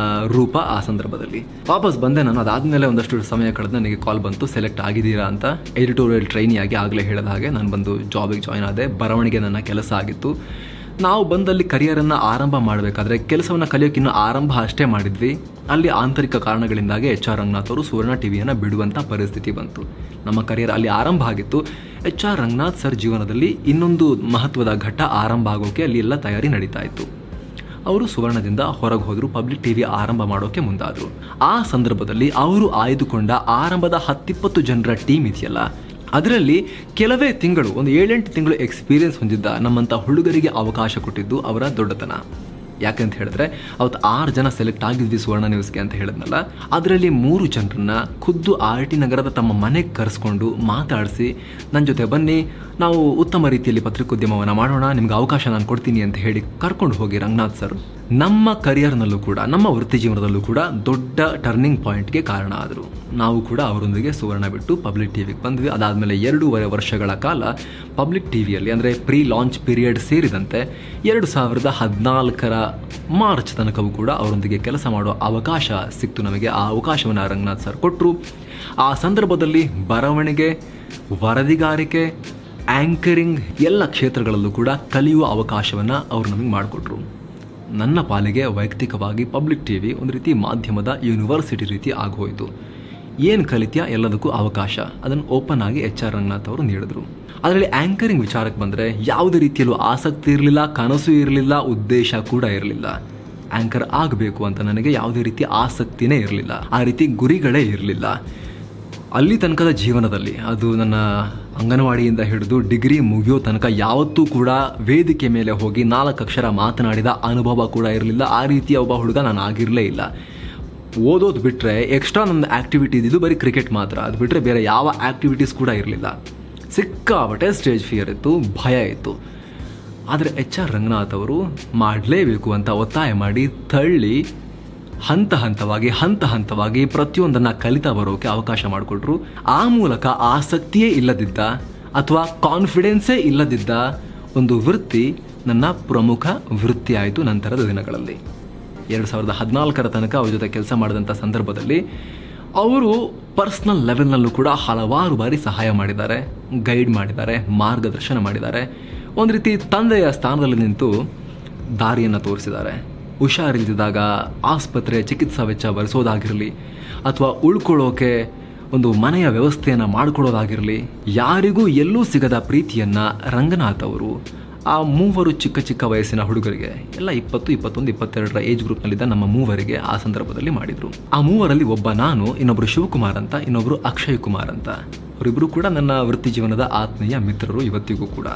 ರೂಪ ಆ ಸಂದರ್ಭದಲ್ಲಿ. ವಾಪಸ್ ಬಂದೆ ನಾನು. ಅದಾದಮೇಲೆ ಒಂದಷ್ಟು ಸಮಯ ಕಳೆದು ನನಗೆ ಕಾಲ್ ಬಂತು, ಸೆಲೆಕ್ಟ್ ಆಗಿದ್ದೀರಾ ಅಂತ. ಎಡಿಟೋರಿಯಲ್ ಟ್ರೈನಿಯಾಗಿ ಆಗಲೇ ಹೇಳಿದ ಹಾಗೆ ನಾನು ಬಂದು ಜಾಬಿಗೆ ಜಾಯ್ನ್ ಆದೆ. ಬರವಣಿಗೆ ನನ್ನ ಕೆಲಸ ಆಗಿತ್ತು. ನಾವು ಬಂದಲ್ಲಿ ಕರಿಯರನ್ನು ಆರಂಭ ಮಾಡಬೇಕಾದ್ರೆ ಕೆಲಸವನ್ನು ಕಲಿಯೋಕ್ಕಿನ್ನೂ ಆರಂಭ ಅಷ್ಟೇ ಮಾಡಿದ್ವಿ. ಅಲ್ಲಿ ಆಂತರಿಕ ಕಾರಣಗಳಿಂದಾಗಿ HR ರಂಗನಾಥ್ ಅವರು ಸುವರ್ಣ TVಯನ್ನು ಬಿಡುವಂಥ ಪರಿಸ್ಥಿತಿ ಬಂತು. ನಮ್ಮ ಕರಿಯರ್ ಅಲ್ಲಿ ಆರಂಭ ಆಗಿತ್ತು. HR ರಂಗನಾಥ್ ಸರ್ ಜೀವನದಲ್ಲಿ ಇನ್ನೊಂದು ಮಹತ್ವದ ಘಟ್ಟ ಆರಂಭ ಆಗೋಕ್ಕೆ ಅಲ್ಲಿ ಎಲ್ಲ ತಯಾರಿ ನಡೀತಾ ಇತ್ತು. ಅವರು ಸುವರ್ಣದಿಂದ ಹೊರಗೆ ಹೋದ್ರು, ಪಬ್ಲಿಕ್ ಟಿವಿ ಆರಂಭ ಮಾಡೋಕೆ ಮುಂದಾದ್ರು. ಆ ಸಂದರ್ಭದಲ್ಲಿ ಅವರು ಆಯ್ದುಕೊಂಡ ಆರಂಭದ 10-20 ಜನರ ಟೀಮ್ ಇದೆಯಲ್ಲ, ಅದರಲ್ಲಿ ಕೆಲವೇ ತಿಂಗಳು, ಒಂದು 7-8 ತಿಂಗಳು ಎಕ್ಸ್ಪೀರಿಯನ್ಸ್ ಹೊಂದಿದ್ದ ನಮ್ಮಂಥ ಹುಡುಗರಿಗೆ ಅವಕಾಶ ಕೊಟ್ಟಿದ್ದು ಅವರ ದೊಡ್ಡತನ. ಯಾಕಂತ ಹೇಳಿದ್ರೆ ಅವತ್ತು 6 ಜನ ಸೆಲೆಕ್ಟ್ ಆಗಿದ್ವಿ ಸುವರ್ಣ ನ್ಯೂಸ್ಗೆ ಅಂತ ಹೇಳಿದ್ನಲ್ಲ, ಅದರಲ್ಲಿ 3 ಜನರನ್ನ ಖುದ್ದು RT ನಗರದ ತಮ್ಮ ಮನೆಗೆ ಕರೆಸ್ಕೊಂಡು ಮಾತಾಡಿಸಿ, ನನ್ನ ಜೊತೆ ಬನ್ನಿ, ನಾವು ಉತ್ತಮ ರೀತಿಯಲ್ಲಿ ಪತ್ರಿಕೋದ್ಯಮವನ್ನು ಮಾಡೋಣ, ನಿಮ್ಗೆ ಅವಕಾಶ ನಾನು ಕೊಡ್ತೀನಿ ಅಂತ ಹೇಳಿ ಕರ್ಕೊಂಡು ಹೋಗಿ ರಂಗನಾಥ್ ಸರ್ ನಮ್ಮ ಕರಿಯರ್ನಲ್ಲೂ ಕೂಡ, ನಮ್ಮ ವೃತ್ತಿ ಜೀವನದಲ್ಲೂ ಕೂಡ ದೊಡ್ಡ ಟರ್ನಿಂಗ್ ಪಾಯಿಂಟ್ಗೆ ಕಾರಣ ಆದರು. ನಾವು ಕೂಡ ಅವರೊಂದಿಗೆ ಸುವರ್ಣ ಬಿಟ್ಟು ಪಬ್ಲಿಕ್ ಟಿವಿಗೆ ಬಂದ್ವಿ. ಅದಾದಮೇಲೆ 2.5 ವರ್ಷಗಳ ಕಾಲ ಪಬ್ಲಿಕ್ ಟಿವಿಯಲ್ಲಿ, ಅಂದರೆ ಪ್ರೀ ಲಾಂಚ್ ಪೀರಿಯಡ್ ಸೇರಿದಂತೆ 2014ರ ಮಾರ್ಚ್ ತನಕವೂ ಕೂಡ ಅವರೊಂದಿಗೆ ಕೆಲಸ ಮಾಡೋ ಅವಕಾಶ ಸಿಕ್ತು ನಮಗೆ. ಆ ಅವಕಾಶವನ್ನು ರಂಗನಾಥ್ ಸರ್ ಕೊಟ್ಟರು. ಆ ಸಂದರ್ಭದಲ್ಲಿ ಬರವಣಿಗೆ, ವರದಿಗಾರಿಕೆ, ಆ್ಯಂಕರಿಂಗ್ ಎಲ್ಲ ಕ್ಷೇತ್ರಗಳಲ್ಲೂ ಕೂಡ ಕಲಿಯುವ ಅವಕಾಶವನ್ನು ಅವರು ನಮಗೆ ಮಾಡಿಕೊಟ್ರು. ನನ್ನ ಪಾಲಿಗೆ ವೈಯಕ್ತಿಕವಾಗಿ ಪಬ್ಲಿಕ್ ಟಿವಿ ಒಂದು ರೀತಿ ಮಾಧ್ಯಮದ ಯೂನಿವರ್ಸಿಟಿ ರೀತಿ ಆಗೋಯಿತು. ಏನು ಕಲಿತ್ಯ ಎಲ್ಲದಕ್ಕೂ ಅವಕಾಶ, ಅದನ್ನು ಓಪನ್ ಆಗಿ HR ರಂಗನಾಥ್ ಅವರು ನೀಡಿದ್ರು. ಅದರಲ್ಲಿ ಆ್ಯಂಕರಿಂಗ್ ವಿಚಾರಕ್ಕೆ ಬಂದರೆ ಯಾವುದೇ ರೀತಿಯಲ್ಲೂ ಆಸಕ್ತಿ ಇರಲಿಲ್ಲ, ಕನಸು ಇರಲಿಲ್ಲ, ಉದ್ದೇಶ ಕೂಡ ಇರಲಿಲ್ಲ. ಆ್ಯಂಕರ್ ಆಗಬೇಕು ಅಂತ ನನಗೆ ಯಾವುದೇ ರೀತಿಯ ಆಸಕ್ತಿನೇ ಇರಲಿಲ್ಲ, ಆ ರೀತಿ ಗುರಿಗಳೇ ಇರಲಿಲ್ಲ. ಅಲ್ಲಿ ತನಕದ ಜೀವನದಲ್ಲಿ, ಅದು ನನ್ನ ಅಂಗನವಾಡಿಯಿಂದ ಹಿಡಿದು ಡಿಗ್ರಿ ಮುಗಿಯೋ ತನಕ ಯಾವತ್ತೂ ಕೂಡ ವೇದಿಕೆ ಮೇಲೆ ಹೋಗಿ 4 ಅಕ್ಷರ ಮಾತನಾಡಿದ ಅನುಭವ ಕೂಡ ಇರಲಿಲ್ಲ. ಆ ರೀತಿಯ ಒಬ್ಬ ಹುಡುಗ ನಾನು ಆಗಿರಲೇ ಇಲ್ಲ. ಓದೋದು ಬಿಟ್ಟರೆ ಎಕ್ಸ್ಟ್ರಾ ನನ್ನ ಆ್ಯಕ್ಟಿವಿಟಿ ಇದ್ದಿದ್ದು ಬರೀ ಕ್ರಿಕೆಟ್ ಮಾತ್ರ. ಅದು ಬಿಟ್ಟರೆ ಬೇರೆ ಯಾವ ಆ್ಯಕ್ಟಿವಿಟೀಸ್ ಕೂಡ ಇರಲಿಲ್ಲ. ಸಿಕ್ಕಾಪಟ್ಟೆ ಸ್ಟೇಜ್ ಫಿಯರ್ ಇತ್ತು, ಭಯ ಇತ್ತು. ಆದರೆ HR ರಂಗನಾಥ್ ಅವರು ಮಾಡಲೇಬೇಕು ಅಂತ ಒತ್ತಾಯ ಮಾಡಿ ತಳ್ಳಿ ಹಂತ ಹಂತವಾಗಿ ಪ್ರತಿಯೊಂದನ್ನು ಕಲಿತಾ ಬರೋಕೆ ಅವಕಾಶ ಮಾಡಿಕೊಟ್ರು. ಆ ಮೂಲಕ ಆಸಕ್ತಿಯೇ ಇಲ್ಲದಿದ್ದ ಅಥವಾ ಕಾನ್ಫಿಡೆನ್ಸೇ ಇಲ್ಲದಿದ್ದ ಒಂದು ವೃತ್ತಿ ನನ್ನ ಪ್ರಮುಖ ವೃತ್ತಿ ಆಯಿತು ನಂತರದ ದಿನಗಳಲ್ಲಿ. 2014ರ ತನಕ ಅವ್ರ ಜೊತೆ ಕೆಲಸ ಮಾಡಿದಂಥ ಸಂದರ್ಭದಲ್ಲಿ ಅವರು ಪರ್ಸ್ನಲ್ ಲೆವೆಲ್ನಲ್ಲೂ ಕೂಡ ಹಲವಾರು ಬಾರಿ ಸಹಾಯ ಮಾಡಿದ್ದಾರೆ, ಗೈಡ್ ಮಾಡಿದ್ದಾರೆ, ಮಾರ್ಗದರ್ಶನ ಮಾಡಿದ್ದಾರೆ. ಒಂದು ರೀತಿ ತಂದೆಯ ಸ್ಥಾನದಲ್ಲಿ ನಿಂತು ದಾರಿಯನ್ನು ತೋರಿಸಿದ್ದಾರೆ. ಹುಷಾರಿಲ್ದಿದ್ದಾಗ ಆಸ್ಪತ್ರೆ ಚಿಕಿತ್ಸಾ ವೆಚ್ಚ ಭರಿಸೋದಾಗಿರಲಿ, ಅಥವಾ ಉಳ್ಕೊಳ್ಳೋಕೆ ಒಂದು ಮನೆಯ ವ್ಯವಸ್ಥೆಯನ್ನು ಮಾಡಿಕೊಡೋದಾಗಿರಲಿ, ಯಾರಿಗೂ ಎಲ್ಲೂ ಸಿಗದ ಪ್ರೀತಿಯನ್ನು ರಂಗನಾಥ್ ಅವರು ಆ 3 ಚಿಕ್ಕ ವಯಸ್ಸಿನ ಹುಡುಗರಿಗೆ, ಎಲ್ಲ 20, 21, 22ರ ಏಜ್ ಗ್ರೂಪ್ನಲ್ಲಿದ್ದ ನಮ್ಮ 3 ಆ ಸಂದರ್ಭದಲ್ಲಿ ಮಾಡಿದರು. ಆ 3ರಲ್ಲಿ ಒಬ್ಬ ನಾನು, ಇನ್ನೊಬ್ಬರು ಶಿವಕುಮಾರ್ ಅಂತ, ಇನ್ನೊಬ್ಬರು ಅಕ್ಷಯ್ ಕುಮಾರ್ ಅಂತ. ಅವರಿಬ್ಬರು ಕೂಡ ನನ್ನ ವೃತ್ತಿ ಜೀವನದ ಆತ್ಮೀಯ ಮಿತ್ರರು ಇವತ್ತಿಗೂ ಕೂಡ.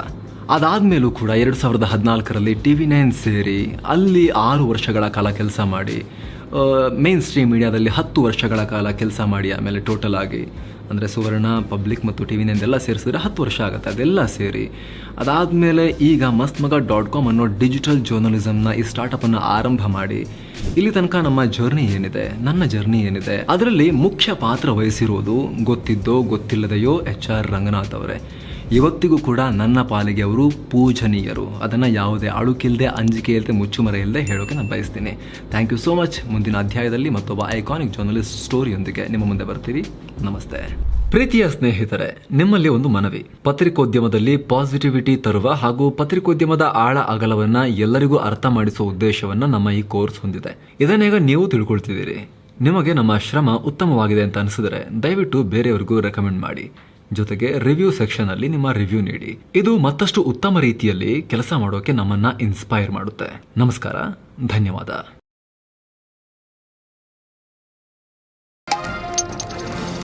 ಅದಾದಮೇಲೂ ಕೂಡ 2014ರಲ್ಲಿ TV9 ಸೇರಿ ಅಲ್ಲಿ 6 ವರ್ಷಗಳ ಕಾಲ ಕೆಲಸ ಮಾಡಿ, ಮೇನ್ ಸ್ಟ್ರೀಮ್ ಮೀಡಿಯಾದಲ್ಲಿ 10 ವರ್ಷಗಳ ಕಾಲ ಕೆಲಸ ಮಾಡಿ, ಆಮೇಲೆ ಟೋಟಲ್ ಆಗಿ ಅಂದರೆ ಸುವರ್ಣ, ಪಬ್ಲಿಕ್ ಮತ್ತು TV9 ಎಲ್ಲ ಸೇರಿಸಿದ್ರೆ 10 ವರ್ಷ ಆಗುತ್ತೆ. ಅದೆಲ್ಲ ಸೇರಿ ಅದಾದಮೇಲೆ ಈಗ mastmaga.com ಅನ್ನೋ ಡಿಜಿಟಲ್ ಜರ್ನಲಿಸಮ್ನ ಈ ಸ್ಟಾರ್ಟಪ್ಪನ್ನು ಆರಂಭ ಮಾಡಿ ಇಲ್ಲಿ ತನಕ ನಮ್ಮ ಜರ್ನಿ ಏನಿದೆ, ನನ್ನ ಜರ್ನಿ ಏನಿದೆ, ಅದರಲ್ಲಿ ಮುಖ್ಯ ಪಾತ್ರ ವಹಿಸಿರೋದು ಗೊತ್ತಿದ್ದೋ ಗೊತ್ತಿಲ್ಲದೆಯೋ HR ರಂಗನಾಥ್ ಅವರೇ. ಇವತ್ತಿಗೂ ಕೂಡ ನನ್ನ ಪಾಲಿಗೆ ಅವರು ಪೂಜನೀಯರು. ಅದನ್ನು ಯಾವುದೇ ಅಳುಕಿಲ್ಲದೆ, ಅಂಜಿಕೆ ಇಲ್ಲದೆ, ಮುಚ್ಚುಮರೆ ಇಲ್ಲದೆ ಹೇಳೋಕೆ ನಾನು ಬಯಸ್ತೀನಿ. Thank you so much. ಮುಂದಿನ ಅಧ್ಯಾಯದಲ್ಲಿ ಮತ್ತೊಬ್ಬ ಐಕಾನಿಕ್ ಜರ್ನಲಿಸ್ಟ್ ಸ್ಟೋರಿಯೊಂದಿಗೆ ನಿಮ್ಮ ಮುಂದೆ ಬರ್ತೀವಿ. ನಮಸ್ತೆ. ಪ್ರೀತಿಯ ಸ್ನೇಹಿತರೆ, ನಿಮ್ಮಲ್ಲಿ ಒಂದು ಮನವಿ. ಪತ್ರಿಕೋದ್ಯಮದಲ್ಲಿ ಪಾಸಿಟಿವಿಟಿ ತರುವ ಹಾಗೂ ಪತ್ರಿಕೋದ್ಯಮದ ಆಳ ಅಗಲವನ್ನ ಎಲ್ಲರಿಗೂ ಅರ್ಥ ಮಾಡಿಸುವ ಉದ್ದೇಶವನ್ನ ನಮ್ಮ ಈ ಕೋರ್ಸ್ ಹೊಂದಿದೆ. ಇದನ್ನೀಗ ನೀವು ತಿಳ್ಕೊಳ್ತಿದ್ದೀರಿ. ನಿಮಗೆ ನಮ್ಮ ಶ್ರಮ ಉತ್ತಮವಾಗಿದೆ ಅಂತ ಅನಿಸಿದರೆ ದಯವಿಟ್ಟು ಬೇರೆಯವರಿಗೂ ರೆಕಮೆಂಡ್ ಮಾಡಿ. ಜೊತೆಗೆ ರಿವ್ಯೂ ಸೆಕ್ಷನ್ ಅಲ್ಲಿ ನಿಮ್ಮ ರಿವ್ಯೂ ನೀಡಿ. ಇದು ಮತ್ತಷ್ಟು ಉತ್ತಮ ರೀತಿಯಲ್ಲಿ ಕೆಲಸ ಮಾಡೋಕೆ ನಮ್ಮನ್ನ ಇನ್ಸ್ಪೈರ್ ಮಾಡುತ್ತೆ. ನಮಸ್ಕಾರ, ಧನ್ಯವಾದ.